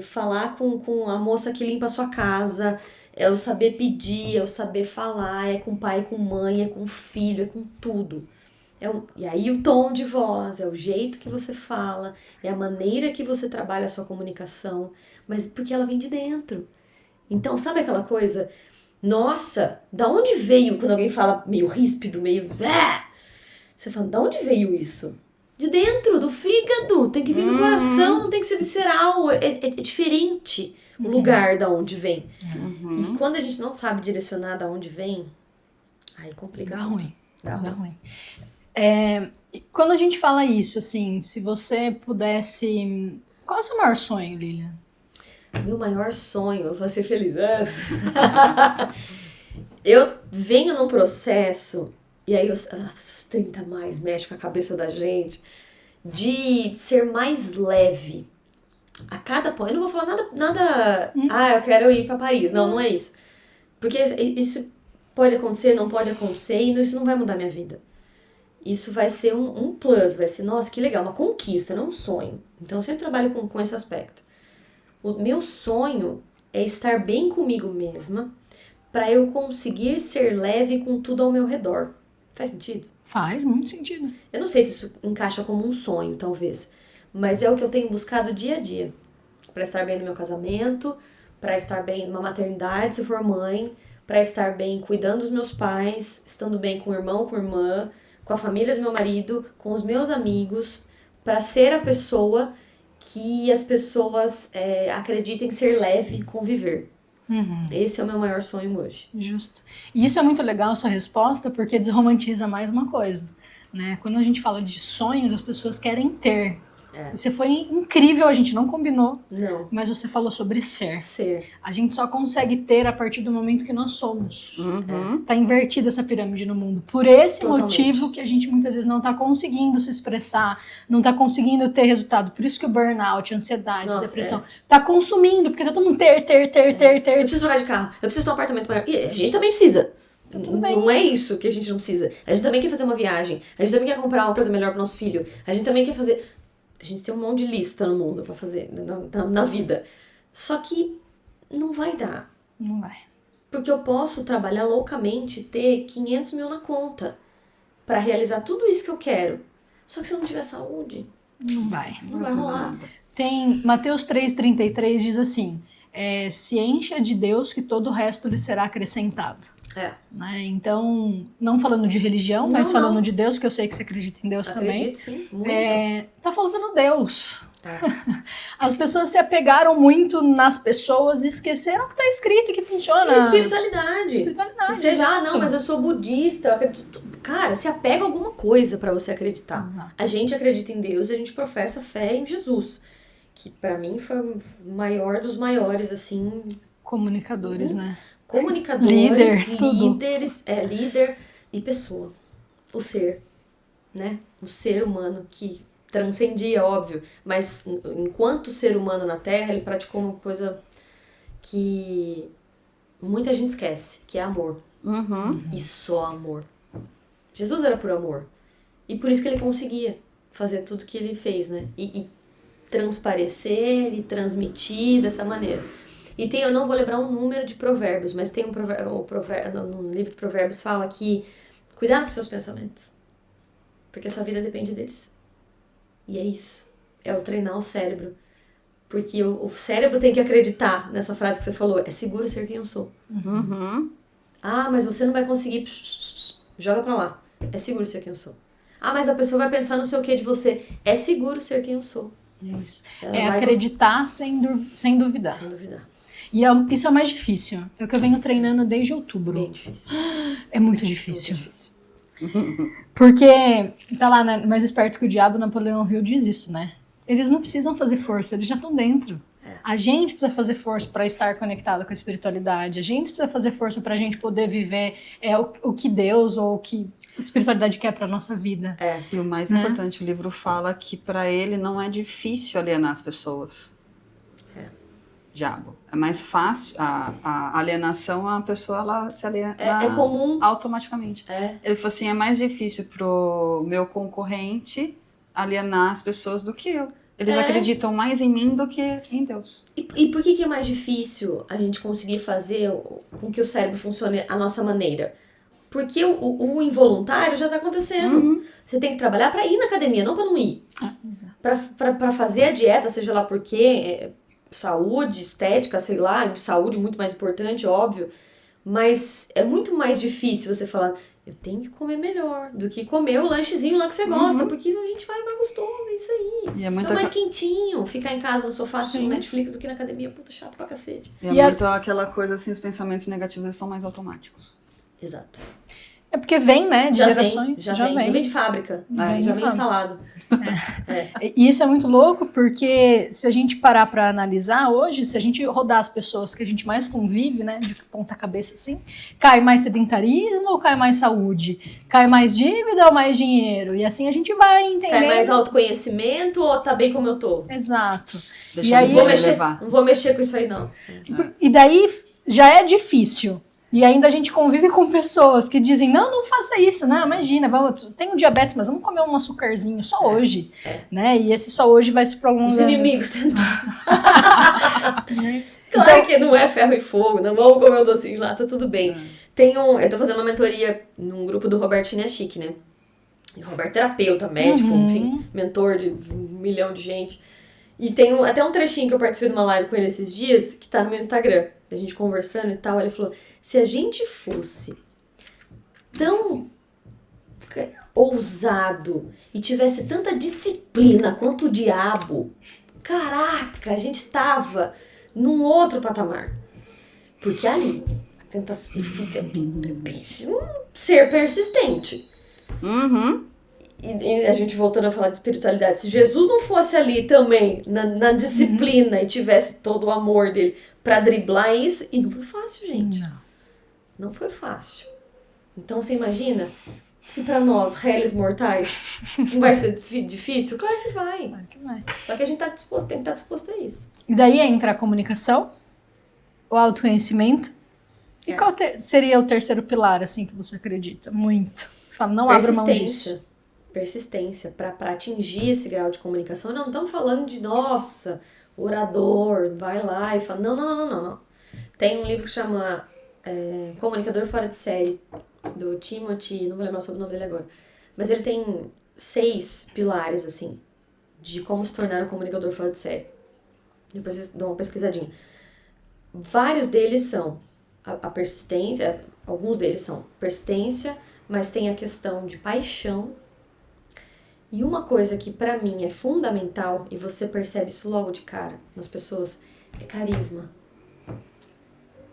falar com a moça que limpa a sua casa, é o saber pedir, é o saber falar, é com pai, com mãe, é com filho, é com tudo. E aí o tom de voz, é o jeito que você fala, é a maneira que você trabalha a sua comunicação, mas porque ela vem de dentro. Então, sabe aquela coisa? Nossa, da onde veio, quando alguém fala meio ríspido, meio... Você fala, da onde veio isso? De dentro, do fígado, tem que vir do coração, não tem que ser visceral, é diferente o lugar da onde vem. E quando a gente não sabe direcionar da onde vem, aí complica. Dá ruim. Dá Dá ruim. ruim. E quando a gente fala isso, assim, se você pudesse... Qual é o seu maior sonho, Lilian? Meu maior sonho, eu vou ser feliz. Eu venho num processo, e aí os 30 mais mexe com a cabeça da gente, de ser mais leve. A cada ponto. Eu não vou falar nada. Eu quero ir pra Paris. Não, não é isso. Porque isso pode acontecer, não pode acontecer, e isso não vai mudar minha vida. Isso vai ser um plus, vai ser, nossa, que legal, uma conquista, não um sonho. Então eu sempre trabalho com esse aspecto. O meu sonho é estar bem comigo mesma para eu conseguir ser leve com tudo ao meu redor. Faz sentido? Faz muito sentido. Eu não sei se isso encaixa como um sonho, talvez. Mas é o que eu tenho buscado dia a dia. Para estar bem no meu casamento, para estar bem numa maternidade, se for mãe, para estar bem cuidando dos meus pais, estando bem com o irmão, com a irmã, com a família do meu marido, com os meus amigos, para ser a pessoa que as pessoas acreditem ser leve conviver. Esse é o meu maior sonho hoje. Justo. E isso é muito legal, sua resposta, porque desromantiza mais uma coisa, né? Quando a gente fala de sonhos, as pessoas querem ter. Você foi incrível, a gente não combinou, Não. mas você falou sobre ser. Ser. A gente só consegue ter a partir do momento que nós somos. Tá invertida essa pirâmide no mundo. Por esse motivo que a gente muitas vezes não tá conseguindo se expressar, não tá conseguindo ter resultado. Por isso que o burnout, a ansiedade, a depressão, tá consumindo, porque tá todo mundo ter. Eu preciso trocar de carro, eu preciso ter um apartamento maior. E a gente também precisa. Não é isso que a gente não precisa. A gente também quer fazer uma viagem. A gente também quer comprar uma coisa melhor pro nosso filho. A gente também quer fazer... A gente tem um monte de lista no mundo pra fazer, na vida. Só que não vai dar. Não vai. Porque eu posso trabalhar loucamente, ter 500 mil na conta pra realizar tudo isso que eu quero. Só que se eu não tiver saúde, não vai. Não vai rolar. Tem Mateus 3,33 diz assim, se encha de Deus que todo o resto lhe será acrescentado. Né? Então, não falando de religião, mas falando de Deus, que eu sei que você acredita em Deus também. Acredito, sim, muito. Tá faltando Deus. As pessoas se apegaram muito nas pessoas e esqueceram que tá escrito e que funciona. E espiritualidade. Espiritualidade. Que seja, não, mas eu sou budista, eu acredito. Cara, se apega a alguma coisa pra você acreditar. Exato. A gente acredita em Deus e a gente professa fé em Jesus. Que pra mim foi o maior dos maiores, assim. Comunicadores, né? Comunicadores, líderes, líder e pessoa. O ser, né? O ser humano que transcendia, óbvio, mas enquanto ser humano na Terra, ele praticou uma coisa que muita gente esquece, que é amor. E só amor. Jesus era por amor. E por isso que ele conseguia fazer tudo que ele fez, né? E transparecer e transmitir dessa maneira. E tem, eu não vou lembrar um número de provérbios, mas tem no livro de provérbios fala que cuidado com seus pensamentos, porque a sua vida depende deles. E é isso, é o treinar o cérebro, porque o cérebro tem que acreditar nessa frase que você falou, é seguro ser quem eu sou. Mas você não vai conseguir, joga pra lá, é seguro ser quem eu sou. Mas a pessoa vai pensar não sei o que de você, é seguro ser quem eu sou. Isso. Acreditar sem duvidar. Sem duvidar. E isso é o mais difícil. É o que eu venho treinando desde outubro. Bem difícil. É muito difícil. Muito difícil. Porque, tá lá, né, mais esperto que o diabo, Napoleão Hill diz isso, né? Eles não precisam fazer força, eles já estão dentro. A gente precisa fazer força para estar conectado com a espiritualidade. A gente precisa fazer força para a gente poder viver o que Deus ou o que a espiritualidade quer para nossa vida. E o mais importante, o livro fala que para ele não é difícil alienar as pessoas. Diabo. É mais fácil, a alienação, a pessoa ela se aliena comum. Automaticamente. Ele falou assim, é mais difícil pro meu concorrente alienar as pessoas do que eu. Eles acreditam mais em mim do que em Deus. E por que é mais difícil a gente conseguir fazer com que o cérebro funcione à nossa maneira? Porque o involuntário já está acontecendo. Você tem que trabalhar para ir na academia, não para não ir. Para fazer a dieta, seja lá por quê, saúde, estética, sei lá, saúde muito mais importante, óbvio. Mas é muito mais difícil você falar, eu tenho que comer melhor do que comer o lanchezinho lá que você gosta, porque a gente vai mais gostoso, é isso aí. E é muito mais quentinho, ficar em casa no sofá assistindo Netflix do que na academia, puta chato pra cacete. E é muito aquela coisa assim, os pensamentos negativos eles são mais automáticos. Exato. É porque porque vem, né, de Já gerações. Já vem de fábrica. Já vem instalado. E isso é muito louco, porque se a gente parar para analisar hoje, se a gente rodar as pessoas que a gente mais convive, né, de ponta cabeça assim, cai mais sedentarismo ou cai mais saúde? Cai mais dívida ou mais dinheiro? E assim a gente vai entendendo. Cai mais autoconhecimento ou tá bem como eu tô? Exato. Deixa E aí, não vou mexer com isso aí, não. E daí já é difícil. E ainda a gente convive com pessoas que dizem, não faça isso, não, imagina, tenho diabetes, mas vamos comer um açucarzinho só hoje, né? E esse só hoje vai se prolongando. Os inimigos tentando. Claro que não é ferro e fogo, não vamos comer um docinho lá, tá tudo bem. Eu tô fazendo uma mentoria num grupo do Robertinho é Chique, né? E o Roberto é terapeuta, médico, enfim, mentor de 1 milhão de gente. E tem até um trechinho que eu participei de uma live com ele esses dias, que tá no meu Instagram, a gente conversando e tal, ele falou, se a gente fosse tão ousado e tivesse tanta disciplina quanto o diabo, caraca, a gente tava num outro patamar. Porque ali, pense um ser persistente. E a gente voltando a falar de espiritualidade, se Jesus não fosse ali também, na disciplina, e tivesse todo o amor dele pra driblar isso, e não foi fácil, gente. Não foi fácil. Então você imagina, se pra nós, réis mortais, não vai ser difícil? Claro que vai. Claro que vai. Só que a gente tem que estar disposto a isso. E daí entra a comunicação, o autoconhecimento. E qual seria o terceiro pilar, assim, que você acredita? Muito. Você fala, não abra mão disso. Persistência. Para atingir esse grau de comunicação, não estamos falando de, nossa, orador, vai lá e fala. Não. Tem um livro que chama Comunicador Fora de Série, do Timothy, não vou lembrar sobre o nome dele agora. Mas ele tem 6 pilares, assim, de como se tornar um comunicador fora de série. Depois vocês dão uma pesquisadinha. Vários deles são a persistência, alguns deles são persistência, mas tem a questão de paixão. E uma coisa que pra mim é fundamental, e você percebe isso logo de cara nas pessoas, é carisma.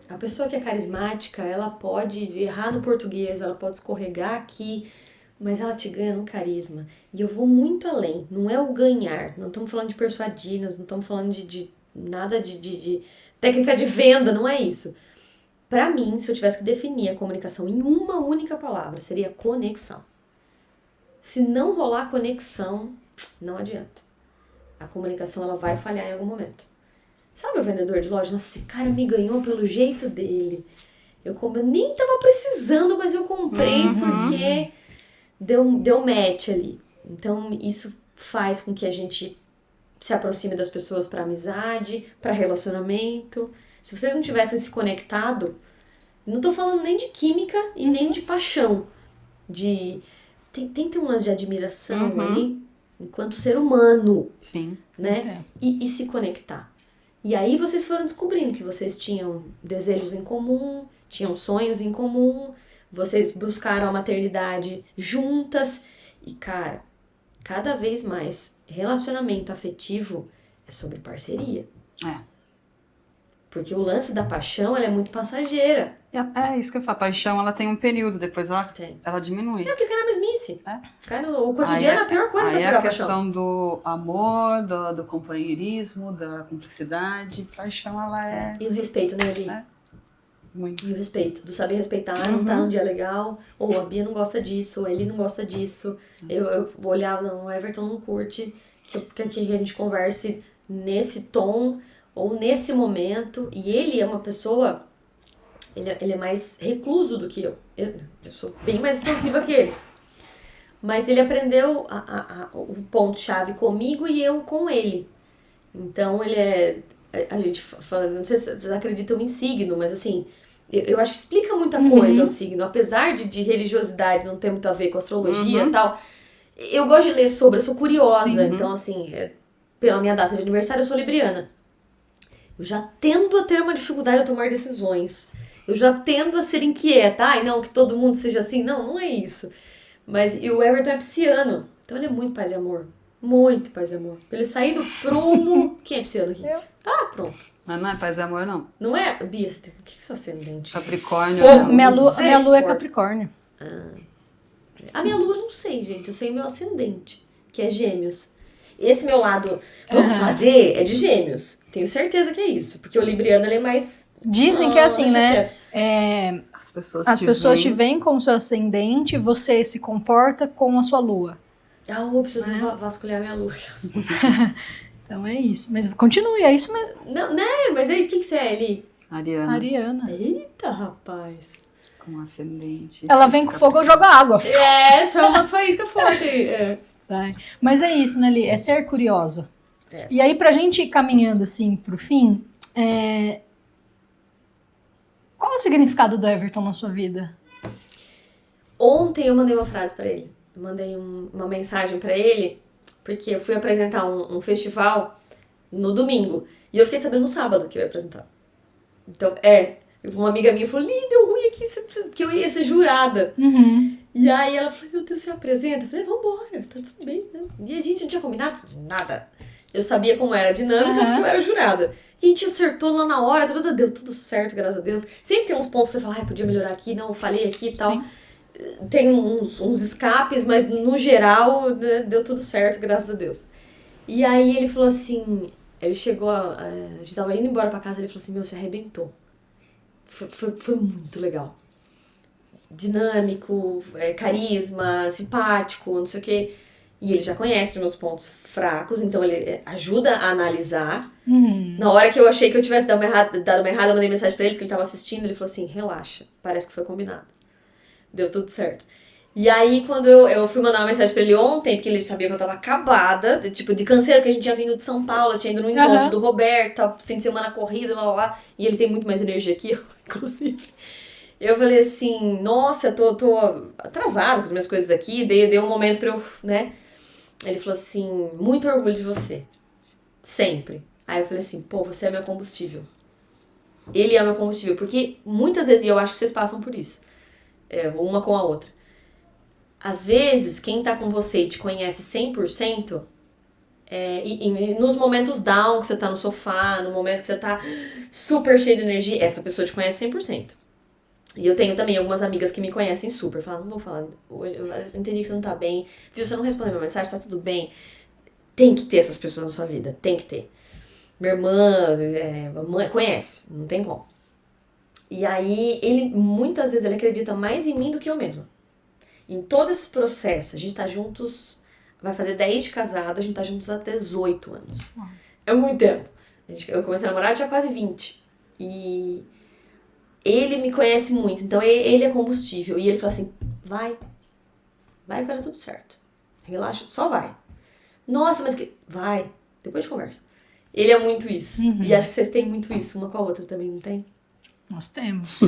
A pessoa que é carismática, ela pode errar no português, ela pode escorregar aqui, mas ela te ganha no carisma. E eu vou muito além, não é o ganhar, não estamos falando de persuadir, não estamos falando de nada de técnica de venda, não é isso. Pra mim, se eu tivesse que definir a comunicação em uma única palavra, seria conexão. Se não rolar conexão, não adianta. A comunicação ela vai falhar em algum momento. Sabe o vendedor de loja? Nossa, esse cara me ganhou pelo jeito dele. Eu nem tava precisando, mas eu comprei porque deu match ali. Então, isso faz com que a gente se aproxime das pessoas para amizade, para relacionamento. Se vocês não tivessem se conectado, não tô falando nem de química e nem de paixão. Tem que ter um lance de admiração ali, enquanto ser humano. Sim. Né? E se conectar. E aí vocês foram descobrindo que vocês tinham desejos em comum, tinham sonhos em comum, vocês buscaram a maternidade juntas. E, cara, cada vez mais relacionamento afetivo é sobre parceria. Porque o lance da paixão, ela é muito passageira. É isso que eu falo. A paixão, ela tem um período, depois ela diminui. Porque cai na mesmice. O cotidiano é a pior coisa pra ser a paixão. Aí a questão do amor, do companheirismo, da cumplicidade. Paixão, ela é... E o respeito, né, Bi? Muito. E o respeito, do saber respeitar, não tá num dia legal, ou a Bia não gosta disso, ou ele não gosta disso. Eu vou olhar, não, o Everton não curte, que a gente converse nesse tom, ou nesse momento, e ele é uma pessoa, ele é mais recluso do que eu. Eu sou bem mais expansiva que ele. Mas ele aprendeu o ponto-chave comigo e eu com ele. Então ele é... A gente fala, não sei se vocês acreditam em signo, mas assim, eu acho que explica muita coisa o signo. Apesar de religiosidade não ter muito a ver com astrologia e tal, eu gosto de ler sobre, eu sou curiosa. Então assim, pela minha data de aniversário, eu sou libriana. Eu já tendo a ter uma dificuldade a tomar decisões. Eu já tendo a ser inquieta. Ai, não, que todo mundo seja assim. Não é isso. Mas e o Everton é pisciano. Então ele é muito paz e amor. Muito paz e amor. Pra ele sair do prumo... Quem é pisciano aqui? Eu. Pronto. Mas não é paz e amor, não. Não é? Bia, o que é seu ascendente? Capricórnio. Minha lua é Capricórnio. A minha lua, não sei, gente. Eu sei o meu ascendente, que é Gêmeos. Esse meu lado, vamos fazer, é de Gêmeos. Tenho certeza que é isso. Porque o Libriano, ele é mais... Dizem que é assim, né? As pessoas te veem com o seu ascendente, você se comporta com a sua lua. Eu preciso vasculhar minha lua. Então é isso. Mas continue, é isso mesmo. Não, né? Mas é isso. O que você é, Eli? Ariana. Eita, rapaz. Com ascendente. Ela vem com fogo ou joga água. São umas faíscas fortes aí. Mas é isso, né, Li? É ser curiosa. E aí, pra gente ir caminhando assim pro fim, qual é o significado do Everton na sua vida? Ontem eu mandei uma frase pra ele. Eu mandei uma mensagem pra ele, porque eu fui apresentar um festival no domingo. E eu fiquei sabendo no sábado que eu ia apresentar. Então, uma amiga minha falou, Li, deu ruim aqui, porque eu ia ser jurada. Uhum. E aí ela falou, meu Deus, você apresenta? Eu falei, vambora, tá tudo bem, né? E a gente não tinha combinado nada. Eu sabia como era a dinâmica, porque eu era jurada. E a gente acertou lá na hora, deu tudo certo, graças a Deus. Sempre tem uns pontos que você fala, podia melhorar aqui, não, eu falei aqui e tal. Sim. Tem uns escapes, mas no geral, né, deu tudo certo, graças a Deus. E aí ele falou assim, ele chegou, a gente tava indo embora pra casa, ele falou assim, meu, você arrebentou. Foi muito legal. Dinâmico, carisma, simpático, não sei o quê. E ele já conhece os meus pontos fracos, então ele ajuda a analisar. Uhum. Na hora que eu achei que eu tivesse dado uma errada, eu mandei mensagem pra ele, porque ele tava assistindo, ele falou assim, relaxa, parece que foi combinado. Deu tudo certo. E aí, quando eu fui mandar uma mensagem pra ele ontem, porque ele sabia que eu tava acabada, de canseiro, que a gente tinha vindo de São Paulo, eu tinha ido no encontro do Roberto, fim de semana corrida, lá, e ele tem muito mais energia que eu, inclusive. Eu falei assim, nossa, eu tô atrasada com as minhas coisas aqui, dei um momento pra eu, né? Ele falou assim, muito orgulho de você. Sempre. Aí eu falei assim, você é meu combustível. Ele é meu combustível, porque muitas vezes, e eu acho que vocês passam por isso, uma com a outra. Às vezes, quem tá com você e te conhece 100%, e nos momentos down, que você tá no sofá, no momento que você tá super cheio de energia, essa pessoa te conhece 100%. E eu tenho também algumas amigas que me conhecem super, falam, não vou falar, eu entendi que você não tá bem, viu, você não respondeu minha mensagem, tá tudo bem. Tem que ter essas pessoas na sua vida, tem que ter. Minha irmã, mãe, conhece, não tem como. E aí, muitas vezes, ele acredita mais em mim do que eu mesma. Em todo esse processo, a gente tá juntos, vai fazer 10 de casado, a gente tá juntos há 18 anos. É muito tempo. Eu comecei a namorar, eu tinha quase 20. E ele me conhece muito, então ele é combustível. E ele fala assim, vai que vai dar tudo certo. Relaxa, só vai. Nossa, mas vai, depois a gente conversa. Ele é muito isso. Uhum. E acho que vocês têm muito isso, uma com a outra também, não tem? Nós temos.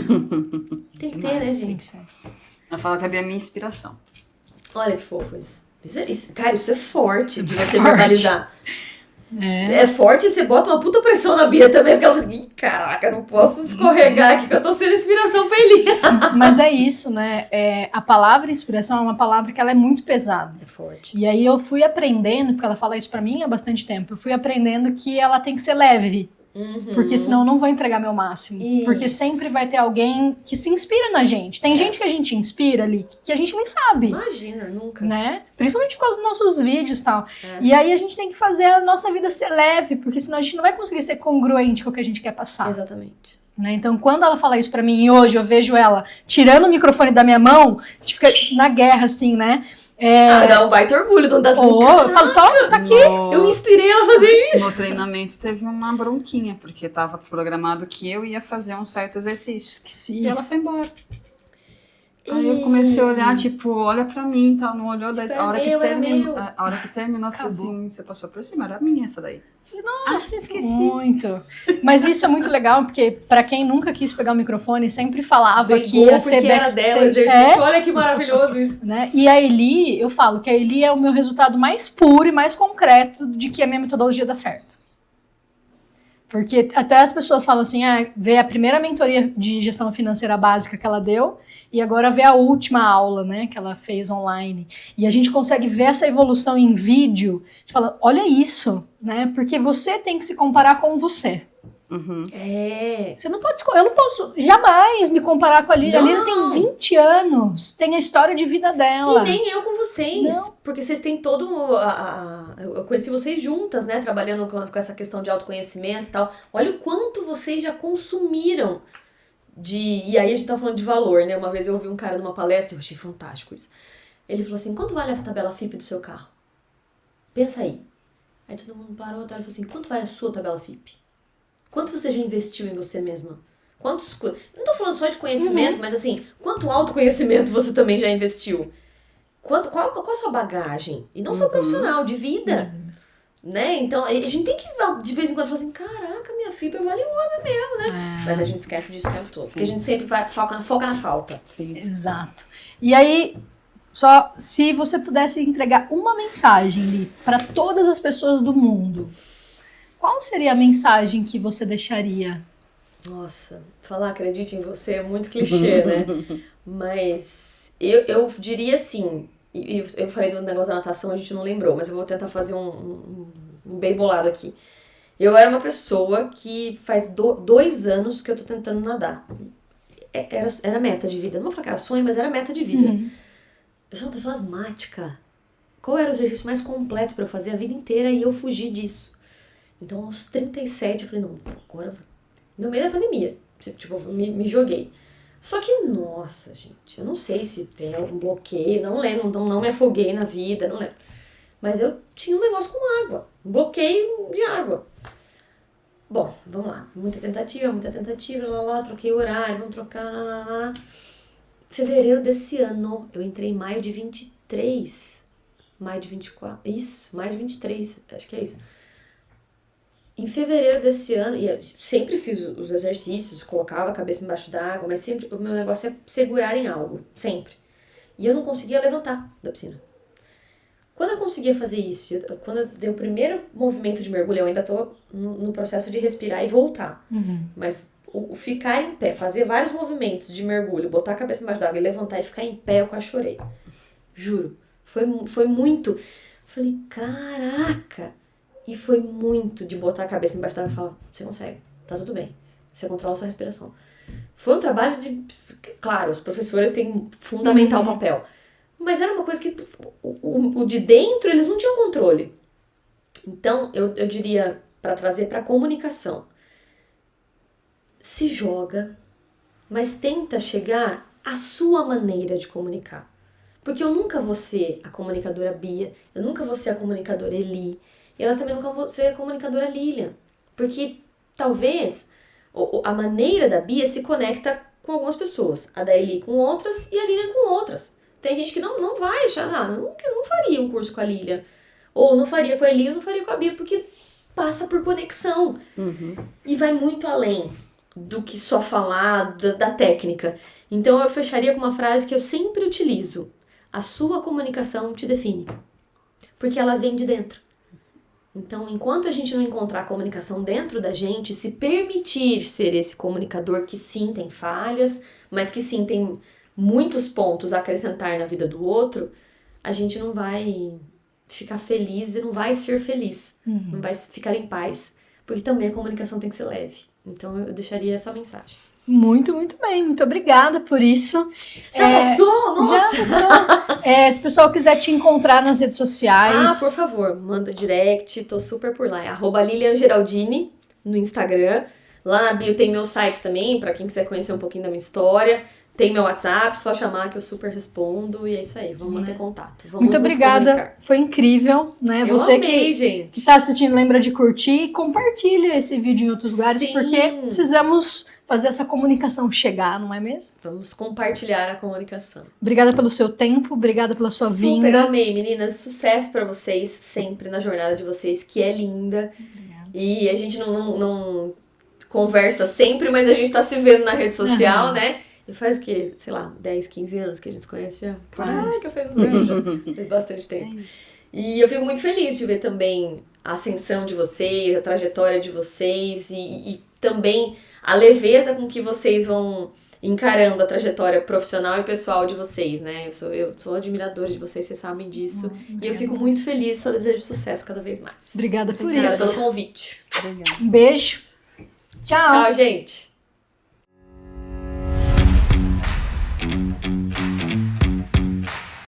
Tem que ter, né, gente? Ela fala que a Bia é minha inspiração. Olha que fofo isso. Cara, isso é forte de você verbalizar. É forte e você bota uma puta pressão na Bia também, porque ela fala assim, caraca, eu não posso escorregar aqui que eu tô sendo inspiração pra ele. Mas é isso, né? A palavra inspiração é uma palavra que ela é muito pesada. É forte. E aí eu fui aprendendo, porque ela fala isso pra mim há bastante tempo, eu fui aprendendo que ela tem que ser leve. Uhum. Porque senão eu não vou entregar meu máximo. Isso. Porque sempre vai ter alguém que se inspira na gente. Tem gente que a gente inspira ali, que a gente nem sabe. Imagina, nunca. Né? Principalmente por causa dos nossos vídeos e tal. E aí a gente tem que fazer a nossa vida ser leve, porque senão a gente não vai conseguir ser congruente com o que a gente quer passar. Exatamente. Né? Então, quando ela fala isso pra mim, e hoje eu vejo ela tirando o microfone da minha mão, a gente fica na guerra, assim, né? Dá um baita orgulho, não dá eu falo, tá aqui. Eu inspirei ela a fazer isso. No treinamento teve uma bronquinha, porque tava programado que eu ia fazer um certo exercício. Esqueci. E ela foi embora. Aí eu comecei a olhar, tipo, olha pra mim, tá? Não olhou, daí, a hora que terminou, eu falei assim, você passou por cima, era minha essa daí. Nossa, esqueci. Muito. Mas isso é muito legal, porque pra quem nunca quis pegar o microfone, sempre falava que ia ser backstage. Era dela, exercício. Olha que maravilhoso isso. Né? E a Eli, eu falo que a Eli é o meu resultado mais puro e mais concreto de que a minha metodologia dá certo. Porque até as pessoas falam assim, vê a primeira mentoria de gestão financeira básica que ela deu e agora vê a última aula, né, que ela fez online. E a gente consegue ver essa evolução em vídeo. A gente fala, olha isso, né, porque você tem que se comparar com você. Você não pode escolher. Eu não posso jamais me comparar com a Lília. A Lília tem 20 anos, tem a história de vida dela. E nem eu com vocês, Não. porque vocês têm todo eu conheci vocês juntas, né, trabalhando com essa questão de autoconhecimento e tal. Olha o quanto vocês já consumiram e aí a gente tá falando de valor, né? Uma vez eu ouvi um cara numa palestra, eu achei fantástico isso. Ele falou assim, quanto vale a tabela FIPE do seu carro? Pensa aí. Aí todo mundo parou e falou assim, quanto vale a sua tabela FIPE? Quanto você já investiu em você mesma? Não tô falando só de conhecimento, mas assim, quanto autoconhecimento você também já investiu? Qual a sua bagagem? E não só profissional, de vida. Né? Então, a gente tem que, de vez em quando, falar assim, caraca, minha FIPE é valiosa mesmo, né? Mas a gente esquece disso o tempo todo. Sim. Porque a gente sempre foca na falta. Sim. Exato. E aí, só se você pudesse entregar uma mensagem, Li, para todas as pessoas do mundo, qual seria a mensagem que você deixaria? Nossa, falar acredite em você é muito clichê, né? Mas eu diria assim, e eu falei do negócio da natação, a gente não lembrou, mas eu vou tentar fazer um bem bolado aqui. Eu era uma pessoa que faz 2 anos que eu tô tentando nadar. Era meta de vida. Não vou falar que era sonho, mas era meta de vida. Eu sou uma pessoa asmática. Qual era o exercício mais completo pra eu fazer a vida inteira e eu fugi disso? Então, aos 37, eu falei, não, agora no meio da pandemia, tipo, me joguei. Só que, nossa, gente, eu não sei se tem algum bloqueio, não lembro, não me afoguei na vida, não lembro. Mas eu tinha um negócio com água, um bloqueio de água. Bom, vamos lá, muita tentativa, troquei o horário, vamos trocar, Fevereiro desse ano, eu entrei em maio de 23, maio de 24, isso, maio de 23, acho que é isso. Em fevereiro desse ano, e eu sempre fiz os exercícios, colocava a cabeça embaixo d'água, mas sempre o meu negócio é segurar em algo, sempre. E eu não conseguia levantar da piscina. Quando eu conseguia fazer isso, quando eu dei o primeiro movimento de mergulho, eu ainda tô no processo de respirar e voltar. Mas o ficar em pé, fazer vários movimentos de mergulho, botar a cabeça embaixo d'água e levantar e ficar em pé, eu quase chorei. Juro. Foi muito. Falei, caraca! E foi muito de botar a cabeça embaixo d'água e falar, você consegue, tá tudo bem, você controla a sua respiração. Foi um trabalho de... Claro, os professores têm fundamental papel, mas era uma coisa que o de dentro eles não tinham controle. Então, eu diria, para trazer para comunicação, se joga, mas tenta chegar à sua maneira de comunicar. Porque eu nunca vou ser a comunicadora Bia, eu nunca vou ser a comunicadora Eli, e elas também nunca vão ser a comunicadora Lilian. Porque talvez a maneira da Bia se conecta com algumas pessoas. A da Eli com outras e a Lilian com outras. Tem gente que não vai achar, eu não faria um curso com a Lilian. Ou não faria com a Eli, ou não faria com a Bia, porque passa por conexão. E vai muito além do que só falar da técnica. Então eu fecharia com uma frase que eu sempre utilizo. A sua comunicação te define. Porque ela vem de dentro. Então, enquanto a gente não encontrar a comunicação dentro da gente, se permitir ser esse comunicador que sim tem falhas, mas que sim tem muitos pontos a acrescentar na vida do outro, a gente não vai ficar feliz e não vai ser feliz, não vai ficar em paz, porque também a comunicação tem que ser leve. Então, eu deixaria essa mensagem. Muito, muito bem. Muito obrigada por isso. Já passou? Nossa! Já passou. Se o pessoal quiser te encontrar nas redes sociais... por favor, manda direct. Tô super por lá. É @LilianGeraldini no Instagram. Lá na bio tem meu site também, pra quem quiser conhecer um pouquinho da minha história. Tem meu WhatsApp, só chamar que eu super respondo. E é isso aí, vamos manter contato. Vamos muito obrigada, foi incrível, né? Eu Você amei, gente. que tá assistindo, lembra de curtir e compartilha esse vídeo em outros lugares, Sim. porque precisamos fazer essa comunicação chegar, não é mesmo? Vamos compartilhar a comunicação. Obrigada pelo seu tempo, obrigada pela sua vinda. Super amei, meninas. Sucesso pra vocês, sempre na jornada de vocês, que é linda. Obrigada. E a gente não conversa sempre, mas a gente tá se vendo na rede social, né? E faz o quê? Sei lá, 10, 15 anos que a gente se conhece já? Caraca, faz um tempo já. Faz bastante tempo. E eu fico muito feliz de ver também a ascensão de vocês, a trajetória de vocês e também a leveza com que vocês vão encarando a trajetória profissional e pessoal de vocês, né? Eu sou admiradora de vocês sabem disso. E eu fico muito feliz, só desejo sucesso cada vez mais. Obrigada por Obrigada isso. pelo convite. Obrigada. Um beijo. Tchau! Tchau, gente!